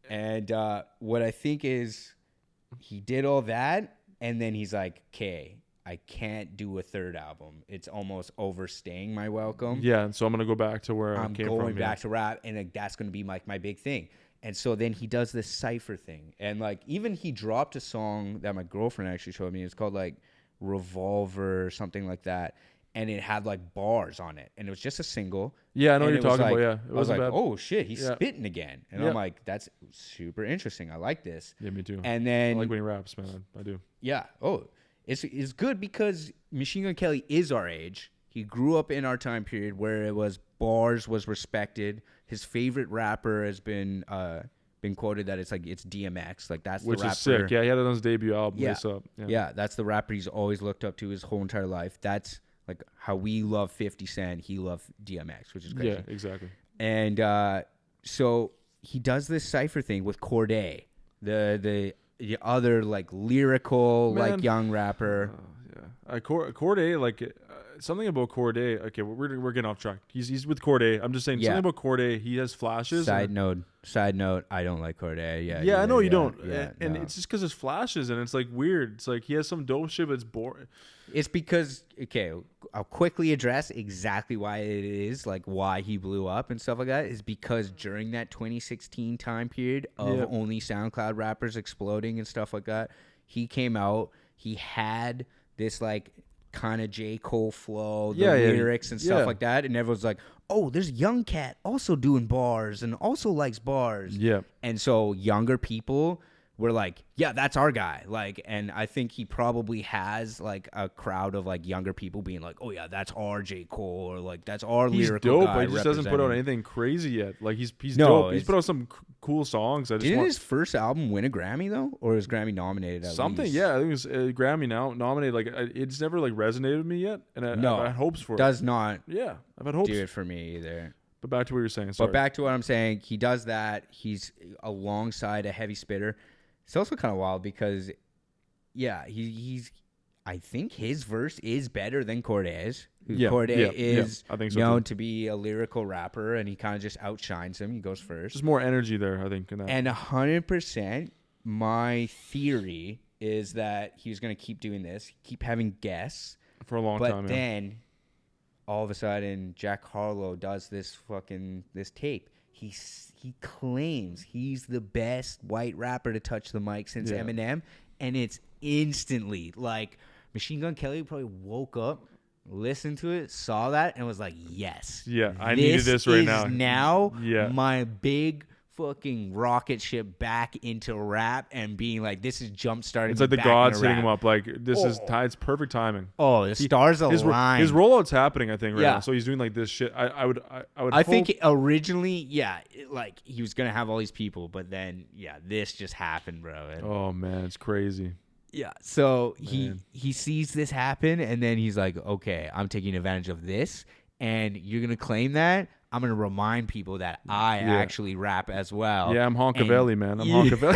[SPEAKER 2] And what I think is he did all that and then he's like, okay, I can't do a third album. It's almost overstaying my welcome.
[SPEAKER 1] Yeah, and so I'm going to go back to where I came from.
[SPEAKER 2] I'm going back to rap and that's going to be my big thing. And so then he does this cypher thing. And even he dropped a song that my girlfriend actually showed me. It's called Revolver or something like that. And it had bars on it. And it was just a single.
[SPEAKER 1] Yeah, I know what you're talking about. Yeah.
[SPEAKER 2] I was like, oh shit, he's spitting again. And I'm like, that's super interesting. I like this.
[SPEAKER 1] Yeah, me too.
[SPEAKER 2] And then
[SPEAKER 1] I like when he raps, man. I do.
[SPEAKER 2] Yeah. Oh, it's good because Machine Gun Kelly is our age. He grew up in our time period where it was bars was respected. His favorite rapper has been quoted that it's DMX. That's
[SPEAKER 1] which
[SPEAKER 2] the rapper.
[SPEAKER 1] Is sick. Yeah, he had it on his debut album.
[SPEAKER 2] Yeah.
[SPEAKER 1] Up.
[SPEAKER 2] Yeah, that's the rapper he's always looked up to his whole entire life. That's how we love 50 Cent. He loved DMX, which is crazy.
[SPEAKER 1] Yeah, exactly.
[SPEAKER 2] And so he does this cypher thing with Corday, the other lyrical young rapper.
[SPEAKER 1] Corday, like something about Corday. Okay, we're getting off track. He's with Corday. I'm just saying something about Corday. He has flashes.
[SPEAKER 2] Side note. I don't like Corday.
[SPEAKER 1] Yeah, I know you don't.
[SPEAKER 2] Yeah,
[SPEAKER 1] and it's just because it's flashes, and it's like weird. It's like he has some dope shit, but it's boring.
[SPEAKER 2] It's because I'll quickly address exactly why it is, like why he blew up and stuff like that. Is because during that 2016 time period of only SoundCloud rappers exploding and stuff like that, he came out. He had this like kind of J. Cole flow, the lyrics and stuff like that, and everyone's like, "Oh, there's Young Cat also doing bars and also likes bars."
[SPEAKER 1] Yeah,
[SPEAKER 2] and so younger people were like, "Yeah, that's our guy." Like, and I think he probably has like a crowd of like younger people being like, "Oh yeah, that's our J. Cole," or like, "That's our lyrical
[SPEAKER 1] dope,
[SPEAKER 2] guy."
[SPEAKER 1] but he just doesn't put out anything crazy yet. Like he's
[SPEAKER 2] No,
[SPEAKER 1] dope. He's put out some cool songs.
[SPEAKER 2] Didn't his first album win a Grammy though, or was Grammy nominated? At
[SPEAKER 1] something?
[SPEAKER 2] least?
[SPEAKER 1] Yeah, I think it was Grammy now nominated. Like it's never like resonated with me yet, and I've had hopes for it.
[SPEAKER 2] Does not.
[SPEAKER 1] Yeah, I've had hopes.
[SPEAKER 2] Do it for me either.
[SPEAKER 1] But back to what you're saying. Sorry.
[SPEAKER 2] But back to what I'm saying. He does that. He's alongside a heavy spitter. It's also kind of wild because, he's. I think his verse is better than Corday's. Corday is
[SPEAKER 1] I think so
[SPEAKER 2] known
[SPEAKER 1] too.
[SPEAKER 2] to be a lyrical rapper, and he kind of just outshines him. He goes first.
[SPEAKER 1] Just more energy there, I think. In that.
[SPEAKER 2] And 100%, my theory is that he's going to keep doing this, keep having guests
[SPEAKER 1] for a long time.
[SPEAKER 2] But then, all of a sudden, Jack Harlow does this tape. He claims he's the best white rapper to touch the mic since Eminem, and it's instantly like Machine Gun Kelly probably woke up, listened to it, saw that, and was like, "Yes,
[SPEAKER 1] I needed this right now.
[SPEAKER 2] Now, my big fucking rocket ship back into rap and being like, this is jump starting."
[SPEAKER 1] It's like the gods hitting him up. Like this is it's perfect timing.
[SPEAKER 2] Oh, the stars align.
[SPEAKER 1] His rollout's happening, I think, right now. So he's doing like this shit. I would.
[SPEAKER 2] I think originally, like he was gonna have all these people, but then this just happened, bro. And
[SPEAKER 1] oh man, it's crazy.
[SPEAKER 2] Yeah. So he sees this happen, and then he's like, okay, I'm taking advantage of this, and you're gonna claim that. I'm going to remind people that I actually rap as well.
[SPEAKER 1] Yeah, I'm Honkavelli, man. I'm Honkavelli.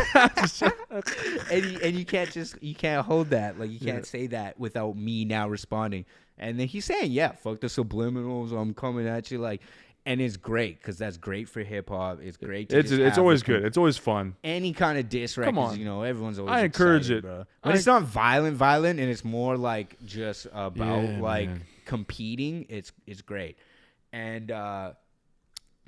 [SPEAKER 2] and you can't hold that. Like, you can't say that without me now responding. And then he's saying, fuck the subliminals. I'm coming at you. Like, and it's great because that's great for hip hop. It's great.
[SPEAKER 1] It's always good. It's always fun.
[SPEAKER 2] Any kind of diss records,
[SPEAKER 1] Come on.
[SPEAKER 2] Everyone's always
[SPEAKER 1] I encourage
[SPEAKER 2] excited,
[SPEAKER 1] it.
[SPEAKER 2] bro. But it's not violent, and it's more like just about competing. It's great. And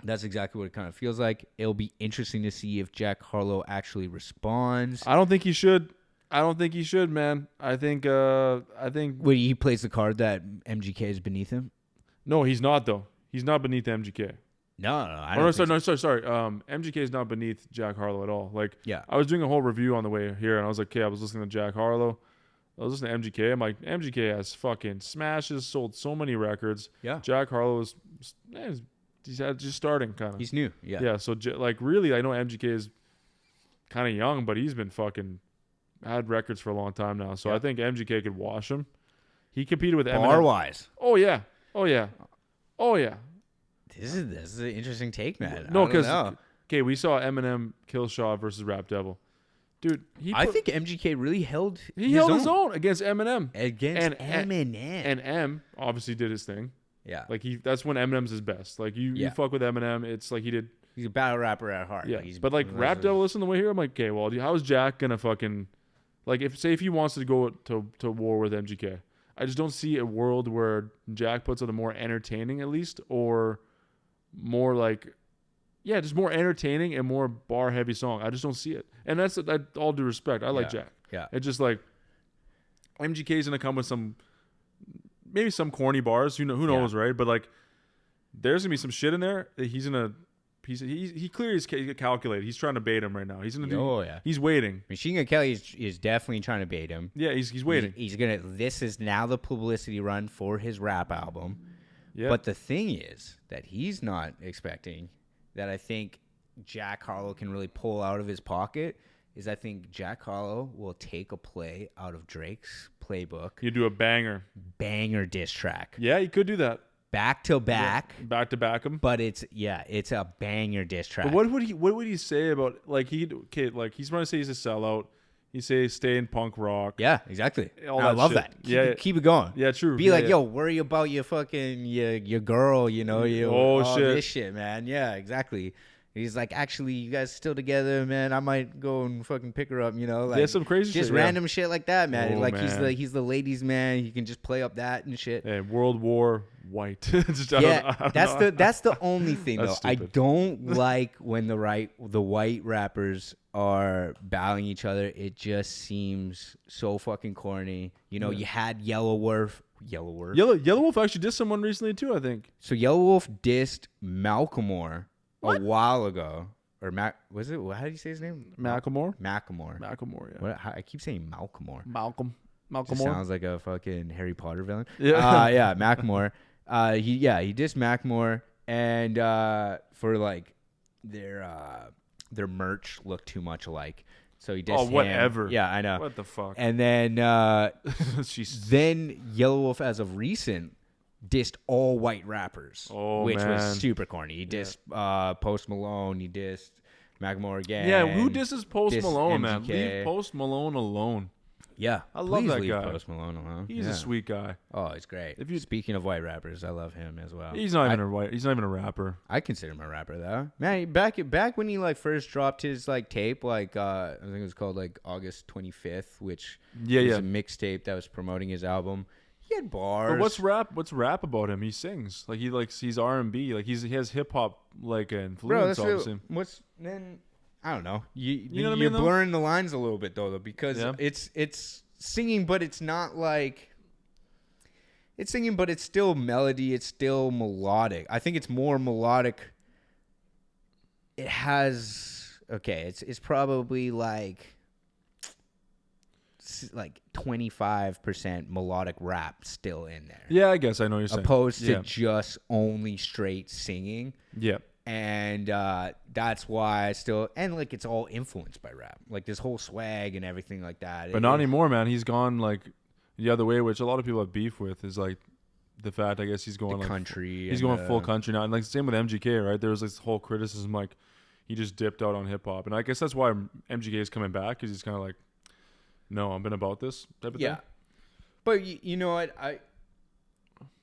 [SPEAKER 2] that's exactly what it kind of feels like. It'll be interesting to see if Jack Harlow actually responds.
[SPEAKER 1] I don't think he should. Man. I think.
[SPEAKER 2] Wait, he plays the card that MGK is beneath him?
[SPEAKER 1] No, he's not though. He's not beneath MGK.
[SPEAKER 2] No, I don't.
[SPEAKER 1] Sorry. MGK is not beneath Jack Harlow at all. Like,
[SPEAKER 2] yeah.
[SPEAKER 1] I was doing a whole review on the way here, and I was like, I was listening to Jack Harlow. I was listening to MGK. I'm like, MGK has fucking smashes, sold so many records.
[SPEAKER 2] Yeah.
[SPEAKER 1] Jack Harlow is, he's just starting kind of.
[SPEAKER 2] He's new. Yeah.
[SPEAKER 1] Yeah. So like really, I know MGK is kind of young, but he's been fucking had records for a long time now. So I think MGK could wash him. He competed with Eminem.
[SPEAKER 2] Bar wise.
[SPEAKER 1] Oh yeah.
[SPEAKER 2] This is an interesting take, man.
[SPEAKER 1] No, because we saw Eminem kill Shaw versus Rap Devil. Dude,
[SPEAKER 2] I think MGK really held his
[SPEAKER 1] own against Eminem.
[SPEAKER 2] Eminem.
[SPEAKER 1] And M obviously did his thing.
[SPEAKER 2] Yeah.
[SPEAKER 1] Like that's when Eminem's his best. Like you fuck with Eminem, it's like he did.
[SPEAKER 2] He's a battle rapper at heart.
[SPEAKER 1] Yeah.
[SPEAKER 2] Like
[SPEAKER 1] but like Rap Devil, listen the way here, I'm like, okay, well, how is Jack gonna fucking like if he wants to go to war with MGK? I just don't see a world where Jack puts out a more entertaining at least or more like just more entertaining and more bar heavy song. I just don't see it. And that's all due respect. I like Jack.
[SPEAKER 2] Yeah.
[SPEAKER 1] It's just like MGK's gonna come with maybe some corny bars. Who knows, right? But like there's gonna be some shit in there that he's gonna he clearly is calculated. He's trying to bait him right now. He's gonna he's waiting.
[SPEAKER 2] Machine Gun Kelly is definitely trying to bait him.
[SPEAKER 1] Yeah, he's waiting.
[SPEAKER 2] He's gonna this is now the publicity run for his rap album.
[SPEAKER 1] Yeah.
[SPEAKER 2] But the thing is that he's not expecting that I think Jack Harlow can really pull out of his pocket is I think Jack Harlow will take a play out of Drake's playbook.
[SPEAKER 1] You do a banger
[SPEAKER 2] diss track.
[SPEAKER 1] Yeah, you could do that.
[SPEAKER 2] Back to back.
[SPEAKER 1] Yeah, back to back him.
[SPEAKER 2] But it's a banger diss track.
[SPEAKER 1] But what would he say about like he's trying to say he's a sellout. You say stay in punk rock.
[SPEAKER 2] Yeah, exactly.
[SPEAKER 1] All
[SPEAKER 2] I
[SPEAKER 1] that
[SPEAKER 2] love
[SPEAKER 1] shit.
[SPEAKER 2] that. Keep it going.
[SPEAKER 1] Yeah, true.
[SPEAKER 2] Be like, yo, worry about your fucking your girl, you know, all this shit, man. Yeah, exactly. He's like, actually, you guys still together, man. I might go and fucking pick her up, you know, like
[SPEAKER 1] yeah, some crazy
[SPEAKER 2] just
[SPEAKER 1] shit,
[SPEAKER 2] random shit like that, man.
[SPEAKER 1] Oh,
[SPEAKER 2] like
[SPEAKER 1] man.
[SPEAKER 2] he's the ladies' man. He can just play up that and shit.
[SPEAKER 1] Hey, World War White.
[SPEAKER 2] That's the only thing though. I don't like when the white rappers are battling each other. It just seems so fucking corny. You know, you had Yellow Wolf
[SPEAKER 1] actually dissed someone recently too, I think.
[SPEAKER 2] So Yellow Wolf dissed Macklemore a while ago. Or was it? How do you say his name?
[SPEAKER 1] Macklemore,
[SPEAKER 2] yeah. I keep saying
[SPEAKER 1] Malcolm.
[SPEAKER 2] Sounds like a fucking Harry Potter villain.
[SPEAKER 1] Yeah.
[SPEAKER 2] Yeah, Macklemore. He dissed Macklemore, and for like their merch looked too much alike. So he dissed him.
[SPEAKER 1] Whatever.
[SPEAKER 2] Yeah, I know.
[SPEAKER 1] What the fuck?
[SPEAKER 2] And then then Yellow Wolf, as of recent, dissed all white rappers, which was super corny. He dissed Post Malone. He dissed Macklemore again.
[SPEAKER 1] Yeah, who disses Post Malone,
[SPEAKER 2] MGK.
[SPEAKER 1] man? Leave Post Malone alone.
[SPEAKER 2] Yeah,
[SPEAKER 1] I love that guy.
[SPEAKER 2] Post Malone alone.
[SPEAKER 1] He's a sweet guy.
[SPEAKER 2] Oh, he's great. Speaking of white rappers, I love him as well.
[SPEAKER 1] He's not even a rapper.
[SPEAKER 2] I consider him a rapper though. Man, back when he like first dropped his like tape, like I think it was called like August 25th, which was a mixtape that was promoting his album. He had bars.
[SPEAKER 1] But what's rap about him? He sings like he's R&B, like he has hip hop like influence.
[SPEAKER 2] Bro, then? I don't know.
[SPEAKER 1] You know what I mean?
[SPEAKER 2] You're blurring the lines a little bit though, because it's singing, but it's not like it's singing, but it's still melody. It's still melodic. I think it's more melodic. It has it's probably like 25% melodic rap still in there.
[SPEAKER 1] Yeah, I guess I know what you're saying.
[SPEAKER 2] Opposed to just only straight singing.
[SPEAKER 1] Yeah.
[SPEAKER 2] And that's why like it's all influenced by rap, like this whole swag and everything like that.
[SPEAKER 1] But not anymore, man. He's gone like the other way, which a lot of people have beef with. Is like the fact, I guess he's going like
[SPEAKER 2] country.
[SPEAKER 1] He's going full country now, and like same with MGK, right? There was this whole criticism like he just dipped out on hip hop, and I guess that's why MGK is coming back, because he's kind of like, no, I've been about this type of thing.
[SPEAKER 2] But you know what?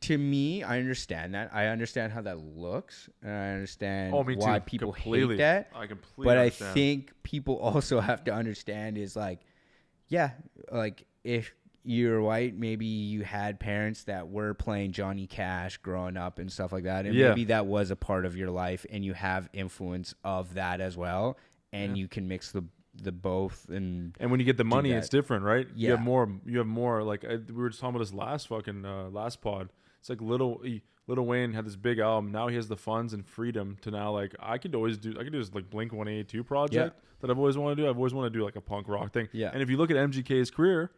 [SPEAKER 2] To me, I understand that. I understand how that looks, and I understand why people hate that.
[SPEAKER 1] I completely
[SPEAKER 2] But
[SPEAKER 1] understand.
[SPEAKER 2] I think people also have to understand is like, like if you're white, maybe you had parents that were playing Johnny Cash growing up and stuff like that, and maybe that was a part of your life, and you have influence of that as well, and you can mix the both, and
[SPEAKER 1] when you get the money, it's different, right?
[SPEAKER 2] Yeah.
[SPEAKER 1] You have more like we were just talking about this last pod. It's like Lil Wayne had this big album. Now he has the funds and freedom to now like I could do this like Blink 182 project that I've always wanted to do. I've always wanted to do like a punk rock thing.
[SPEAKER 2] Yeah.
[SPEAKER 1] And if you look at MGK's career,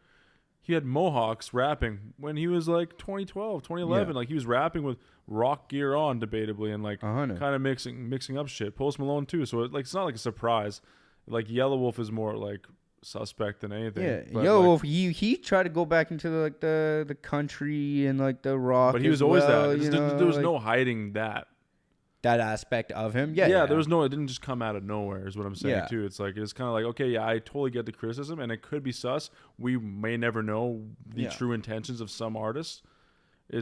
[SPEAKER 1] he had Mohawks rapping when he was like 2012, 2011. Like he was rapping with rock gear on, debatably, and like kind of mixing up shit. Post Malone too. So it's not like a surprise. Like Yellow Wolf is more like suspect than anything.
[SPEAKER 2] Yeah, Yellow Wolf. He tried to go back into the country and like the rock.
[SPEAKER 1] But he was always that. There was no hiding that
[SPEAKER 2] aspect of him.
[SPEAKER 1] Yeah. There was no. It didn't just come out of nowhere. Is what I'm saying too. It's like it's kind of like, okay, I totally get the criticism, and it could be sus. We may never know the true intentions of some artists.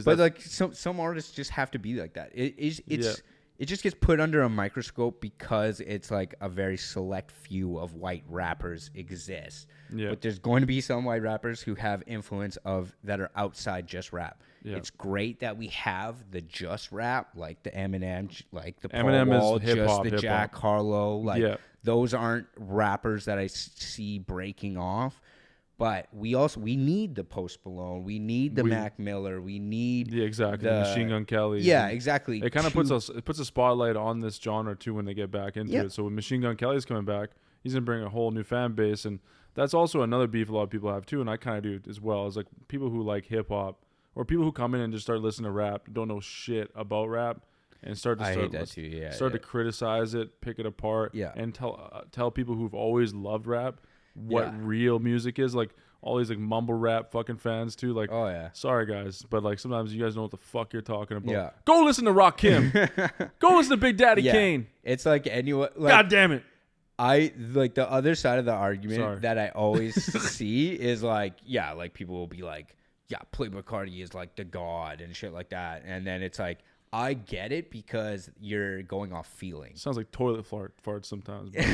[SPEAKER 2] But like some artists just have to be like that. It just gets put under a microscope because it's like a very select few of white rappers exist. Yeah. But there's going to be some white rappers who have influence that are outside just rap. Yeah. It's great that we have the just rap, like the Eminem, like the Paul Wall, just the Jack Harlow. Like those aren't rappers that I see breaking off. But we need the Post Malone. We need the Mac Miller. We need
[SPEAKER 1] the Machine Gun Kelly.
[SPEAKER 2] Yeah, exactly.
[SPEAKER 1] It kind of puts a spotlight on this genre too when they get back into it. So when Machine Gun Kelly's coming back, he's gonna bring a whole new fan base, and that's also another beef a lot of people have too, and I kind of do as well. Is like people who like hip hop or people who come in and just start listening to rap, don't know shit about rap, and start to criticize it, pick it apart, and tell people who've always loved rap what real music is. Like all these like mumble rap fucking fans too. Like, sorry guys, but like sometimes you guys know what the fuck you're talking about. Yeah. Go listen to Rakim. Go listen to Big Daddy Kane.
[SPEAKER 2] It's like anyone. Like,
[SPEAKER 1] God damn it.
[SPEAKER 2] I like the other side of the argument that I always see is like, yeah, like people will be like, yeah, Playboi Carti is like the god and shit like that. And then it's like, I get it because you're going off feeling.
[SPEAKER 1] Sounds like toilet farts sometimes. But,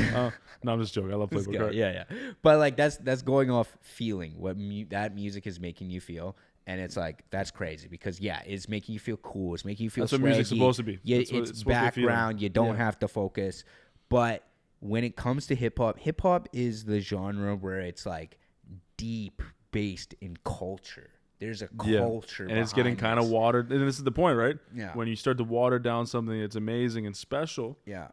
[SPEAKER 1] no, I'm just joking. I love Playboi Carti.
[SPEAKER 2] Yeah. But like that's going off feeling what that music is making you feel. And it's like, that's crazy because, yeah, it's making you feel cool. It's making you feel
[SPEAKER 1] That's what music's supposed to be.
[SPEAKER 2] Yeah, it's background. You don't have to focus. But when it comes to hip-hop is the genre where it's like deep based in culture. There's a culture
[SPEAKER 1] and it's getting kind of watered. And this is the point, right?
[SPEAKER 2] Yeah.
[SPEAKER 1] When you start to water down something that's amazing and special.
[SPEAKER 2] Yeah.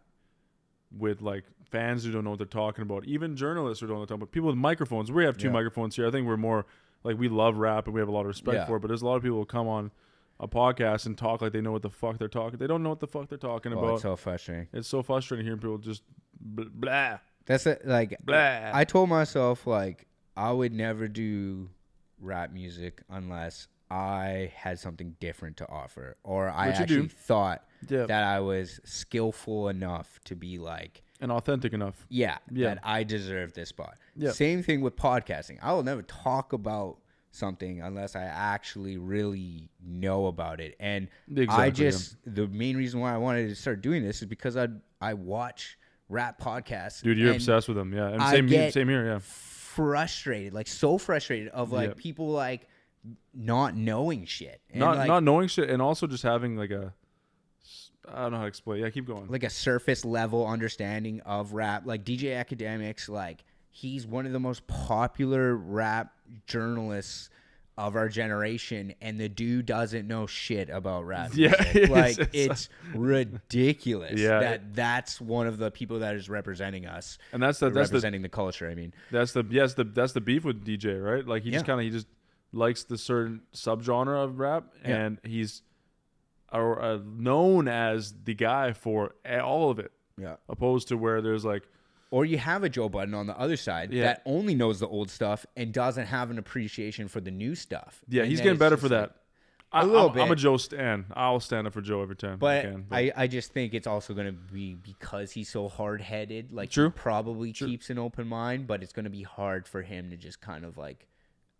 [SPEAKER 1] With like fans who don't know what they're talking about. Even journalists who don't know what they're talking about. People with microphones. We have two microphones here. I think we're more... Like, we love rap and we have a lot of respect for it, but there's a lot of people who come on a podcast and talk like they know what the fuck they're talking. They don't know what the fuck they're talking about. It's
[SPEAKER 2] so frustrating.
[SPEAKER 1] It's so frustrating hearing people just blah.
[SPEAKER 2] That's it. Like,
[SPEAKER 1] blah.
[SPEAKER 2] I told myself, like, I would never do rap music unless I had something different to offer, or I actually thought that I was skillful enough to be like,
[SPEAKER 1] and authentic enough.
[SPEAKER 2] Yeah, that I deserve this spot. Yeah. Same thing with podcasting. I will never talk about something unless I actually really know about it. And the main reason why I wanted to start doing this is because I watch rap podcasts.
[SPEAKER 1] Dude, you're obsessed with them. Yeah. And same here. Yeah.
[SPEAKER 2] Frustrated, like so frustrated of like people like not knowing shit. And
[SPEAKER 1] not knowing shit and also just having like a... I don't know how to explain. Yeah, keep going.
[SPEAKER 2] Like a surface level understanding of rap. Like DJ Academics, like he's one of the most popular rap journalists of our generation, and the dude doesn't know shit about rap.
[SPEAKER 1] Yeah,
[SPEAKER 2] like it's ridiculous. Yeah, that's one of the people that is representing us,
[SPEAKER 1] and that's
[SPEAKER 2] representing the culture. I mean,
[SPEAKER 1] that's the beef with DJ, right? Like he just likes the certain subgenre of rap, and he's known as the guy for all of it. Yeah. Opposed to where there's like...
[SPEAKER 2] Or you have a Joe Budden on the other side that only knows the old stuff and doesn't have an appreciation for the new stuff.
[SPEAKER 1] Yeah,
[SPEAKER 2] and
[SPEAKER 1] he's getting better for that.
[SPEAKER 2] A little bit.
[SPEAKER 1] I'm a Joe stan. I'll stand up for Joe every time I can.
[SPEAKER 2] But I just think it's also going to be because he's so hard-headed. Like, he probably keeps an open mind, but it's going to be hard for him to just kind of like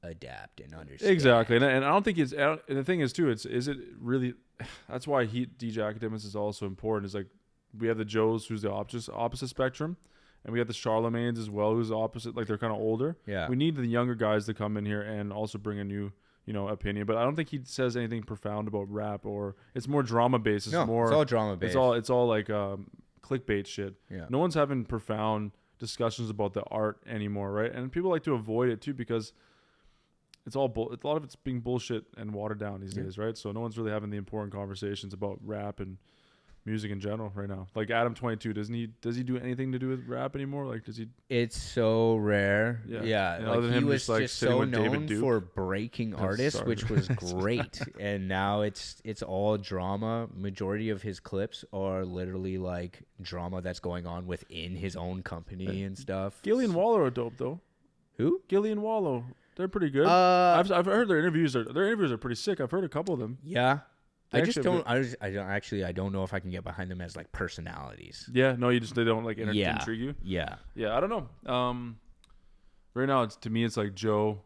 [SPEAKER 2] adapt and understand.
[SPEAKER 1] Exactly. And I don't think it's... And the thing is, too, is it really... That's why DJ Academics is also important. Is like we have the Joes who's the opposite spectrum, and we have the Charlemagnes as well who's the opposite. Like they're kind of older. Yeah. We need the younger guys to come in here and also bring a new, opinion. But I don't think he says anything profound about rap, or it's more drama based. It's all
[SPEAKER 2] drama based.
[SPEAKER 1] It's all like clickbait shit. Yeah. No one's having profound discussions about the art anymore, right? And people like to avoid it too because it's all a lot of it's being bullshit and watered down these days, right? So no one's really having the important conversations about rap and music in general right now. Like Adam 22, does he do anything to do with rap anymore? Like does he?
[SPEAKER 2] It's so rare. Yeah. Like he was just so known for breaking artists, which was great. And now it's all drama. Majority of his clips are literally like drama that's going on within his own company and stuff.
[SPEAKER 1] Gilly and Wallow are dope though.
[SPEAKER 2] Who?
[SPEAKER 1] Gilly and Wallow. They're pretty good. I've heard their interviews are pretty sick. I've heard a couple of them.
[SPEAKER 2] Yeah. I don't know if I can get behind them as like personalities.
[SPEAKER 1] Yeah, no, they don't like intrigue you.
[SPEAKER 2] Yeah.
[SPEAKER 1] Yeah, I don't know. Right now to me it's like Joe.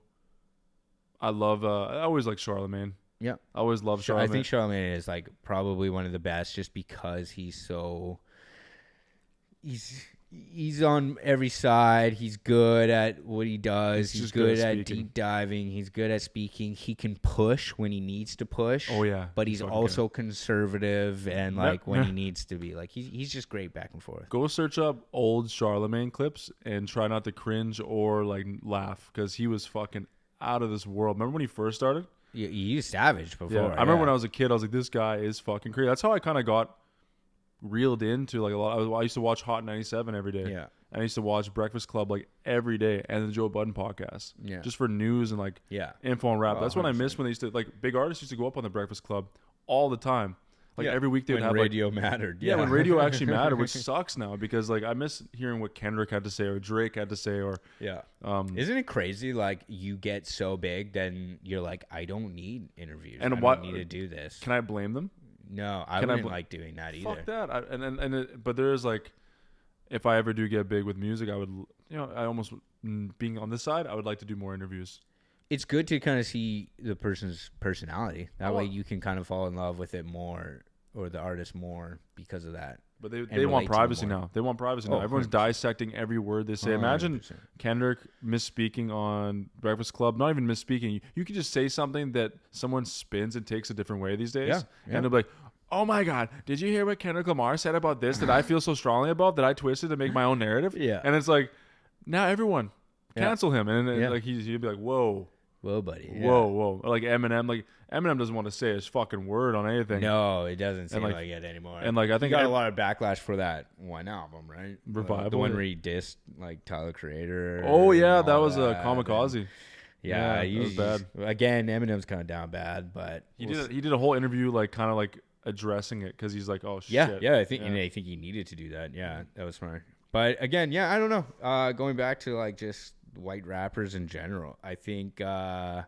[SPEAKER 1] I always like Charlemagne.
[SPEAKER 2] Yeah.
[SPEAKER 1] I always love Charlemagne.
[SPEAKER 2] I think Charlemagne is like probably one of the best just because he's on every side. He's good at what he does. He's good at deep diving. He's good at speaking. He can push when he needs to push.
[SPEAKER 1] Oh yeah.
[SPEAKER 2] But he's also conservative and like when he needs to be. Like he's just great back and forth.
[SPEAKER 1] Go search up old Charlemagne clips and try not to cringe or like laugh because he was fucking out of this world. Remember when he first started?
[SPEAKER 2] Yeah, he was savage before.
[SPEAKER 1] Yeah. I remember when I was a kid, I was like, this guy is fucking crazy. That's how I kind of got reeled into like a lot. I used to watch Hot 97 every day. Yeah. And I used to watch Breakfast Club like every day and the Joe Budden podcast. Yeah. Just for news and like info on rap. That's 100%. When I missed when they used to like big artists used to go up on the Breakfast Club all the time. Like every week they would have
[SPEAKER 2] radio mattered.
[SPEAKER 1] Yeah, when radio actually mattered, which sucks now because like I miss hearing what Kendrick had to say or Drake had to say or
[SPEAKER 2] Isn't it crazy? Like you get so big, then you're like, I don't need interviews. And I don't need to do this.
[SPEAKER 1] Can I blame them?
[SPEAKER 2] No, I wouldn't like doing that either.
[SPEAKER 1] Fuck that. But there is like, if I ever do get big with music, I would, I almost being on this side, I would like to do more interviews.
[SPEAKER 2] It's good to kind of see the person's personality. That way you can kind of fall in love with it more, or the artist more, because of that.
[SPEAKER 1] But they want privacy now. They want privacy now. Everyone's 100%. Dissecting every word they say. 100%. Imagine Kendrick misspeaking on Breakfast Club. Not even misspeaking. You can just say something that someone spins and takes a different way these days. Yeah. And they'll be like, oh my God, did you hear what Kendrick Lamar said about this that I feel so strongly about that I twisted to make my own narrative? Yeah. And it's like, now everyone cancel him. And then like he'd be like, whoa.
[SPEAKER 2] Whoa, buddy.
[SPEAKER 1] Yeah. Whoa. Like Eminem doesn't want to say his fucking word on anything.
[SPEAKER 2] No, it doesn't seem like it anymore.
[SPEAKER 1] And like I think
[SPEAKER 2] he got a lot of backlash for that one album, right?
[SPEAKER 1] Revival.
[SPEAKER 2] The one where he dissed like Tyler Creator.
[SPEAKER 1] Oh yeah, that was a kamikaze.
[SPEAKER 2] Yeah, it was bad. Again, Eminem's kind of down bad, but
[SPEAKER 1] he did a whole interview like kind of like addressing it because he's like, oh shit.
[SPEAKER 2] Yeah, I think he needed to do that. Yeah, that was smart. But again, I don't know. Going back to like just white rappers in general, I think the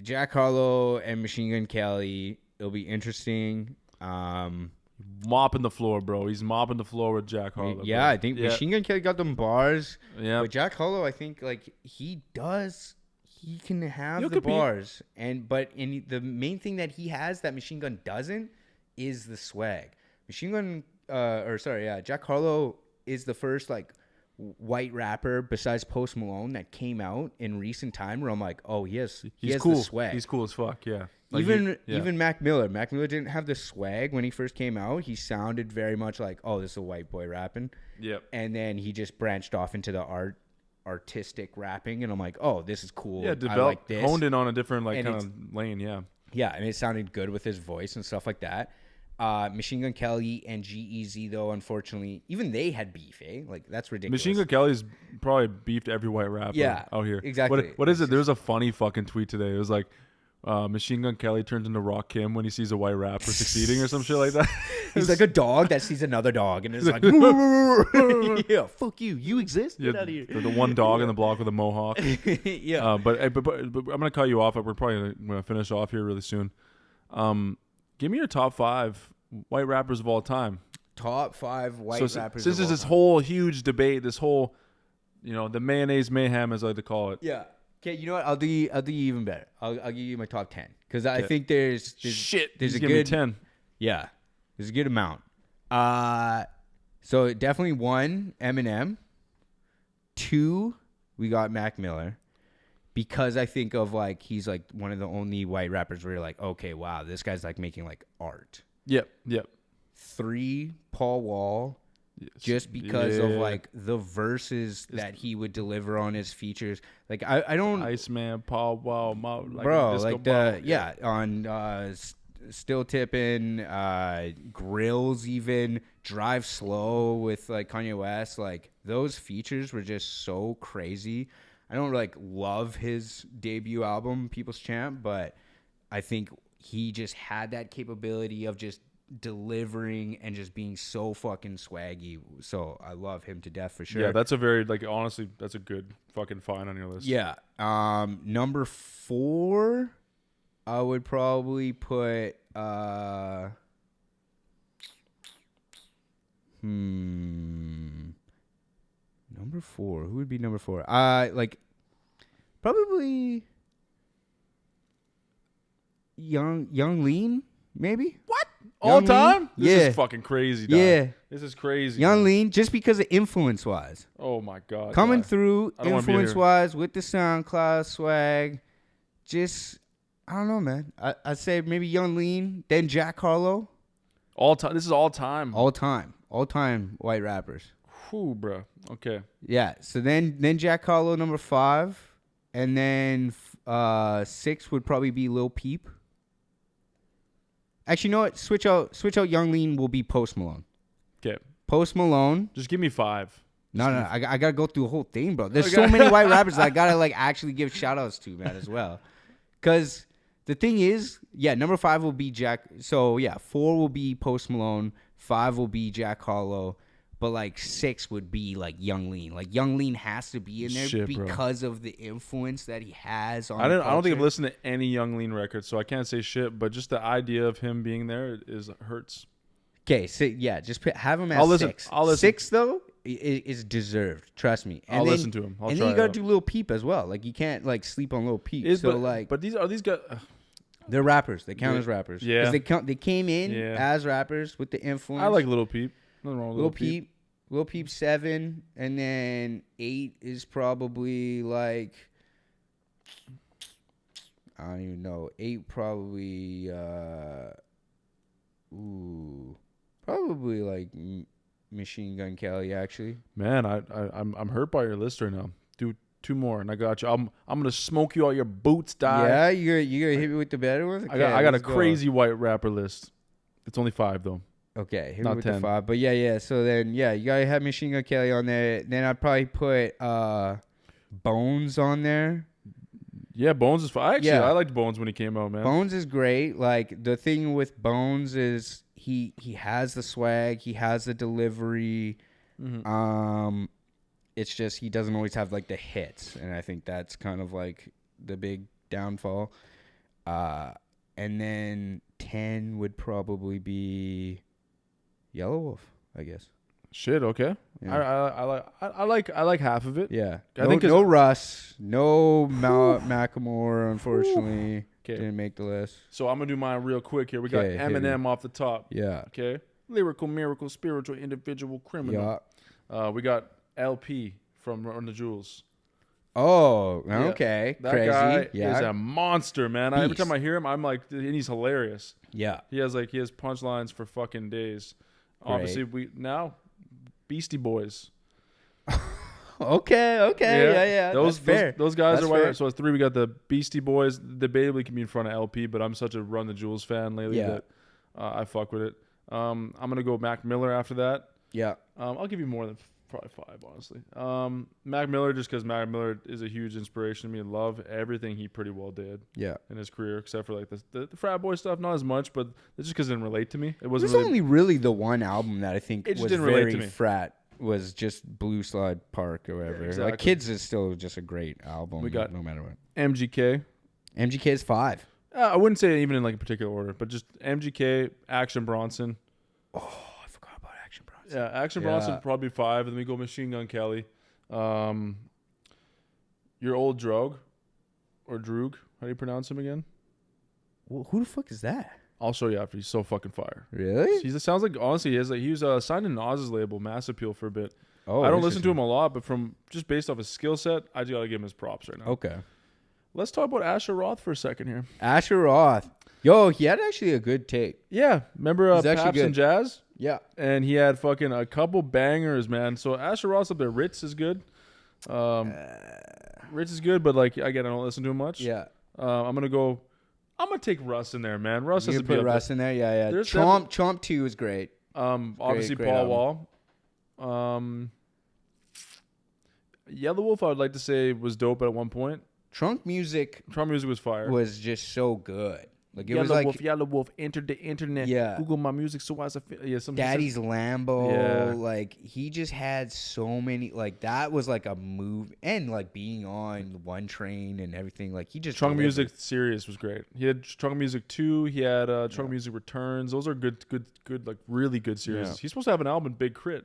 [SPEAKER 2] Jack Harlow and Machine Gun Kelly, it'll be interesting.
[SPEAKER 1] Mopping the floor, bro. He's mopping the floor with Jack Harlow.
[SPEAKER 2] Yeah, bro. I think Machine Gun Kelly got them bars.
[SPEAKER 1] Yeah,
[SPEAKER 2] but Jack Harlow, I think like he can have the bars, but the main thing that he has that Machine Gun doesn't is the swag. Jack Harlow is the first like white rapper besides Post Malone that came out in recent time where I'm like, oh, he has
[SPEAKER 1] cool.
[SPEAKER 2] The swag.
[SPEAKER 1] He's cool as fuck, yeah.
[SPEAKER 2] Like even Mac Miller. Mac Miller didn't have the swag when he first came out. He sounded very much like, oh, this is a white boy rapping.
[SPEAKER 1] Yep.
[SPEAKER 2] And then he just branched off into the artistic rapping, and I'm like, oh, this is cool.
[SPEAKER 1] Yeah, developed, honed in on a different like kind of lane, yeah.
[SPEAKER 2] Yeah, and it sounded good with his voice and stuff like that. Machine Gun Kelly and G-Eazy, though, unfortunately, even they had beef, eh? Like, that's ridiculous.
[SPEAKER 1] Machine Gun Kelly's probably beefed every white rapper out here.
[SPEAKER 2] Exactly.
[SPEAKER 1] What is it? There's a funny fucking tweet today. It was like, Machine Gun Kelly turns into Rakim when he sees a white rapper succeeding or some shit like that.
[SPEAKER 2] He's like a dog that sees another dog and is like, yeah, fuck you. You exist? Get out of here.
[SPEAKER 1] The one dog in the block with a mohawk.
[SPEAKER 2] Yeah.
[SPEAKER 1] But I'm going to cut you off. We're probably going to finish off here really soon. Give me your top 5 white rappers of all time.
[SPEAKER 2] Top 5 white rappers.
[SPEAKER 1] Since there's this whole huge debate, this whole, the mayonnaise mayhem, as I like to call it.
[SPEAKER 2] Yeah. Okay, you know what? I'll do you even better. I'll give you my top 10 because I think there's a good
[SPEAKER 1] 10.
[SPEAKER 2] Yeah, there's a good amount. So definitely 1, Eminem. 2, we got Mac Miller. Because I think of like he's like one of the only white rappers where you're like, okay, wow, this guy's like making like art.
[SPEAKER 1] Yep.
[SPEAKER 2] 3, Paul Wall, just because of like the verses that he would deliver on his features. Like I don't
[SPEAKER 1] Iceman, Paul Wall,
[SPEAKER 2] on Still Tippin', Grills, even Drive Slow with like Kanye West. Like those features were just so crazy. I don't like love his debut album, People's Champ, but I think he just had that capability of just delivering and just being so fucking swaggy. So I love him to death for sure.
[SPEAKER 1] Yeah, that's a very honestly, that's a good fucking find on your list.
[SPEAKER 2] Yeah. Number 4, I would probably put Number 4. Who would be number 4? Probably Young Lean, maybe.
[SPEAKER 1] What? All time?
[SPEAKER 2] This
[SPEAKER 1] is fucking crazy, dog.
[SPEAKER 2] Yeah.
[SPEAKER 1] This is crazy.
[SPEAKER 2] Young Lean, just because of influence-wise.
[SPEAKER 1] Oh, my God.
[SPEAKER 2] Coming through influence-wise with the SoundCloud swag. Just, I don't know, man. I'd say maybe Young Lean, then Jack Harlow.
[SPEAKER 1] All time. This is all time.
[SPEAKER 2] All time white rappers.
[SPEAKER 1] Whew, bro. Okay.
[SPEAKER 2] Yeah. So then Jack Harlow, number 5. And then 6 would probably be Lil Peep. Actually, you know what? Switch out Young Lean will be Post Malone.
[SPEAKER 1] Okay.
[SPEAKER 2] Post Malone.
[SPEAKER 1] Just give me 5.
[SPEAKER 2] No. I got to go through the whole thing, bro. There's so many white rappers I got to like actually give shout outs to, man, as well. Because the thing is, number 5 will be Jack. So, 4 will be Post Malone. 5 will be Jack Harlow. But, like, 6 would be, like, Young Lean. Like, Young Lean has to be in there because of the influence that he has on
[SPEAKER 1] I don't think I've listened to any Young Lean records, so I can't say shit. But just the idea of him being there hurts.
[SPEAKER 2] Okay, so yeah, just have him at
[SPEAKER 1] I'll listen.
[SPEAKER 2] 6.
[SPEAKER 1] I'll listen.
[SPEAKER 2] 6 though is deserved. Trust me. And
[SPEAKER 1] I'll
[SPEAKER 2] then,
[SPEAKER 1] listen to him. I'll
[SPEAKER 2] and
[SPEAKER 1] try
[SPEAKER 2] then you
[SPEAKER 1] it
[SPEAKER 2] gotta
[SPEAKER 1] out.
[SPEAKER 2] do Lil Peep as well. Like you can't like sleep on Lil Peep.
[SPEAKER 1] But these guys.
[SPEAKER 2] They're rappers. They count as rappers.
[SPEAKER 1] Yeah.
[SPEAKER 2] Because they came in as rappers with the influence.
[SPEAKER 1] I like Lil Peep. Nothing wrong with Lil Peep.
[SPEAKER 2] Lil Peep 7, and then 8 is probably like, I don't even know. 8 probably probably like Machine Gun Kelly actually.
[SPEAKER 1] Man, I'm hurt by your list right now. Do 2 more, and I got you. I'm gonna smoke you out your boots, die.
[SPEAKER 2] Yeah, you gonna hit me with the better ones. Okay,
[SPEAKER 1] I got a crazy white rapper list. It's only 5 though.
[SPEAKER 2] Okay, hit
[SPEAKER 1] Not
[SPEAKER 2] me with
[SPEAKER 1] 10.
[SPEAKER 2] the 5. But yeah. So then, yeah, you gotta have Machine Gun Kelly on there. Then I'd probably put Bones on there.
[SPEAKER 1] Yeah, Bones is fine. Actually,
[SPEAKER 2] Yeah.
[SPEAKER 1] I liked Bones when he came out, man.
[SPEAKER 2] Bones is great. Like the thing with Bones is he has the swag, he has the delivery.
[SPEAKER 1] Mm-hmm.
[SPEAKER 2] It's just he doesn't always have like the hits, and I think that's kind of like the big downfall. And then 10 would probably be Yellow Wolf, I guess.
[SPEAKER 1] Shit, okay.
[SPEAKER 2] Yeah.
[SPEAKER 1] I like half of it.
[SPEAKER 2] Yeah.
[SPEAKER 1] I think
[SPEAKER 2] no Russ, no Macklemore, unfortunately.
[SPEAKER 1] Okay.
[SPEAKER 2] Didn't make the list.
[SPEAKER 1] So I'm gonna do mine real quick here. We got Eminem off the top.
[SPEAKER 2] Yeah.
[SPEAKER 1] Okay. Lyrical, miracle, spiritual, individual, criminal.
[SPEAKER 2] Yeah.
[SPEAKER 1] We got LP from Run the Jewels.
[SPEAKER 2] Oh,
[SPEAKER 1] Yeah.
[SPEAKER 2] Okay.
[SPEAKER 1] That
[SPEAKER 2] Crazy.
[SPEAKER 1] guy
[SPEAKER 2] Yeah.
[SPEAKER 1] is a monster, man. Every
[SPEAKER 2] Beast.
[SPEAKER 1] time I hear him, I'm like, and he's hilarious.
[SPEAKER 2] Yeah.
[SPEAKER 1] He has punchlines for fucking days.
[SPEAKER 2] Great.
[SPEAKER 1] Obviously, we now Beastie Boys.
[SPEAKER 2] Okay. Yeah.
[SPEAKER 1] Those
[SPEAKER 2] That's fair.
[SPEAKER 1] Those guys
[SPEAKER 2] That's
[SPEAKER 1] are white.
[SPEAKER 2] fair.
[SPEAKER 1] So it's 3. We got the Beastie Boys. Debatably can be in front of LP, but I'm such a Run the Jewels fan lately that I fuck with it. I'm gonna go Mac Miller after that.
[SPEAKER 2] Yeah.
[SPEAKER 1] I'll give you more than probably 5, honestly. Mac Miller, just because Mac Miller is a huge inspiration to me. Love everything he pretty well did
[SPEAKER 2] Yeah.
[SPEAKER 1] in his career, except for like the frat boy stuff, not as much, but it's just because it didn't relate to me. It
[SPEAKER 2] It
[SPEAKER 1] wasn't
[SPEAKER 2] was
[SPEAKER 1] really.
[SPEAKER 2] only really the one album that I think
[SPEAKER 1] It just
[SPEAKER 2] was
[SPEAKER 1] didn't relate to
[SPEAKER 2] very
[SPEAKER 1] me.
[SPEAKER 2] frat. Was just Blue Slide Park or whatever.
[SPEAKER 1] exactly.
[SPEAKER 2] Like Kids is still just a great album.
[SPEAKER 1] We got
[SPEAKER 2] no matter what.
[SPEAKER 1] MGK.
[SPEAKER 2] MGK is 5.
[SPEAKER 1] I wouldn't say even in like a particular order, but just MGK, Action Bronson.
[SPEAKER 2] Oh, I forgot about Action Bronson.
[SPEAKER 1] Yeah, Action Bronson probably 5, and then we go Machine Gun Kelly. Your old Droog, or Droog. How do you pronounce him again?
[SPEAKER 2] Well, who the fuck is that?
[SPEAKER 1] I'll show you after. He's so fucking fire.
[SPEAKER 2] Really?
[SPEAKER 1] It sounds like, honestly, he was signed in Oz's label, Mass Appeal, for a bit.
[SPEAKER 2] Oh,
[SPEAKER 1] I don't listen to him a lot, but from just based off his skill set, I just gotta give him his props right now.
[SPEAKER 2] Okay.
[SPEAKER 1] Let's talk about Asher Roth for a second here.
[SPEAKER 2] Asher Roth. Yo, he had actually a good tape.
[SPEAKER 1] Yeah, remember
[SPEAKER 2] He's actually
[SPEAKER 1] Paps and
[SPEAKER 2] good.
[SPEAKER 1] Jazz?
[SPEAKER 2] Yeah.
[SPEAKER 1] And he had fucking a couple bangers, man. So Asher Roth's up there. Ritz is good. Ritz is good, but like again, I don't listen to him much.
[SPEAKER 2] Yeah.
[SPEAKER 1] I'm gonna take Russ in there, man. Russ has
[SPEAKER 2] You
[SPEAKER 1] to
[SPEAKER 2] put
[SPEAKER 1] be up
[SPEAKER 2] Russ in there? Yeah.
[SPEAKER 1] There's
[SPEAKER 2] Chomp 2 is great.
[SPEAKER 1] Obviously
[SPEAKER 2] great
[SPEAKER 1] Paul Wall. Yellow Wolf, I would like to say, was dope at one point.
[SPEAKER 2] Trunk music
[SPEAKER 1] Trump music was fire.
[SPEAKER 2] was just so good. Like it
[SPEAKER 1] Yellow
[SPEAKER 2] was like
[SPEAKER 1] Yellow Wolf entered the internet.
[SPEAKER 2] Yeah.
[SPEAKER 1] Google my music so as something.
[SPEAKER 2] Daddy's Lambo.
[SPEAKER 1] Yeah.
[SPEAKER 2] Like he just had so many. Like that was like a move, and like being on One Train and everything. Like he just
[SPEAKER 1] Trunk
[SPEAKER 2] delivered.
[SPEAKER 1] Music Serious was great. He had Trunk Music 2. He had Trunk Music Returns. Those are good, like really good series.
[SPEAKER 2] Yeah.
[SPEAKER 1] He's supposed to have an album, Big Crit,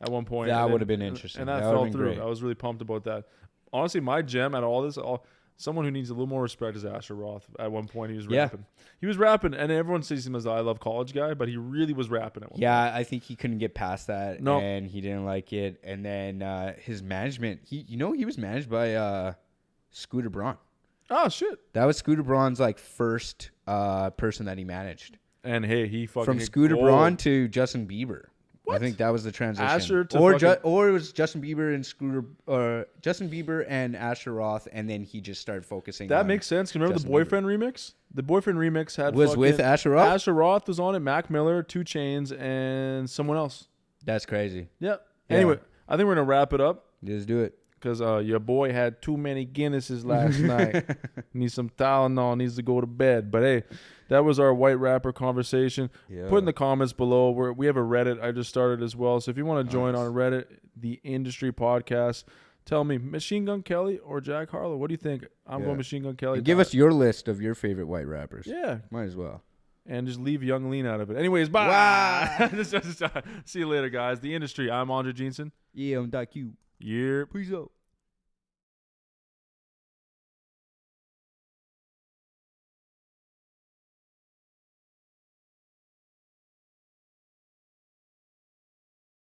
[SPEAKER 1] at one point.
[SPEAKER 2] That
[SPEAKER 1] and
[SPEAKER 2] would have
[SPEAKER 1] then-
[SPEAKER 2] been interesting.
[SPEAKER 1] And that
[SPEAKER 2] That would've
[SPEAKER 1] fell
[SPEAKER 2] been
[SPEAKER 1] through.
[SPEAKER 2] great.
[SPEAKER 1] I was really pumped about that. Honestly, my gem out of all this, someone who needs a little more respect is Asher Roth. At one point, he was
[SPEAKER 2] Yeah.
[SPEAKER 1] rapping. He was rapping, and everyone sees him as the I Love College guy, but he really was rapping at one point.
[SPEAKER 2] Yeah, I think he couldn't get past that,
[SPEAKER 1] No.
[SPEAKER 2] and he didn't like it. And then his management, he was managed by Scooter Braun.
[SPEAKER 1] Oh, shit.
[SPEAKER 2] That was Scooter Braun's like first person that he managed.
[SPEAKER 1] And hey, he fucking
[SPEAKER 2] From
[SPEAKER 1] hit
[SPEAKER 2] Scooter
[SPEAKER 1] gold.
[SPEAKER 2] Braun to Justin Bieber. I
[SPEAKER 1] What?
[SPEAKER 2] think that was the transition.
[SPEAKER 1] Asher to
[SPEAKER 2] or
[SPEAKER 1] fucking-
[SPEAKER 2] or it was Justin Bieber and Scooter, or Justin Bieber and Asher Roth, and then he just started focusing.
[SPEAKER 1] That
[SPEAKER 2] on
[SPEAKER 1] makes sense. Can you remember
[SPEAKER 2] Justin
[SPEAKER 1] the Boyfriend remix? The Boyfriend remix had
[SPEAKER 2] Was with
[SPEAKER 1] fucking-
[SPEAKER 2] Asher Roth?
[SPEAKER 1] Asher Roth was on it. Mac Miller, 2 Chainz, and someone else.
[SPEAKER 2] That's crazy.
[SPEAKER 1] Yep.
[SPEAKER 2] Yeah.
[SPEAKER 1] Anyway, I think we're gonna wrap it up
[SPEAKER 2] Just do it.
[SPEAKER 1] because your boy had too many Guinnesses last night. Needs some Tylenol. Needs to go to bed. But hey, that was our white rapper conversation.
[SPEAKER 2] Yeah.
[SPEAKER 1] Put in the comments below. We have a Reddit I just started as well. So if you want to join
[SPEAKER 2] Nice.
[SPEAKER 1] on Reddit, the Industry Podcast, tell me Machine Gun Kelly or Jack Harlow. What do you think? I'm
[SPEAKER 2] Yeah.
[SPEAKER 1] going Machine Gun Kelly.
[SPEAKER 2] And give us your list of your favorite white rappers.
[SPEAKER 1] Yeah.
[SPEAKER 2] Might as well.
[SPEAKER 1] and just leave young lean out of it. Anyways, bye. See you later, guys. The industry. I'm Andre Jeanson.
[SPEAKER 2] Yeah, I'm Doc Q.
[SPEAKER 1] Yeah.
[SPEAKER 2] Peace out.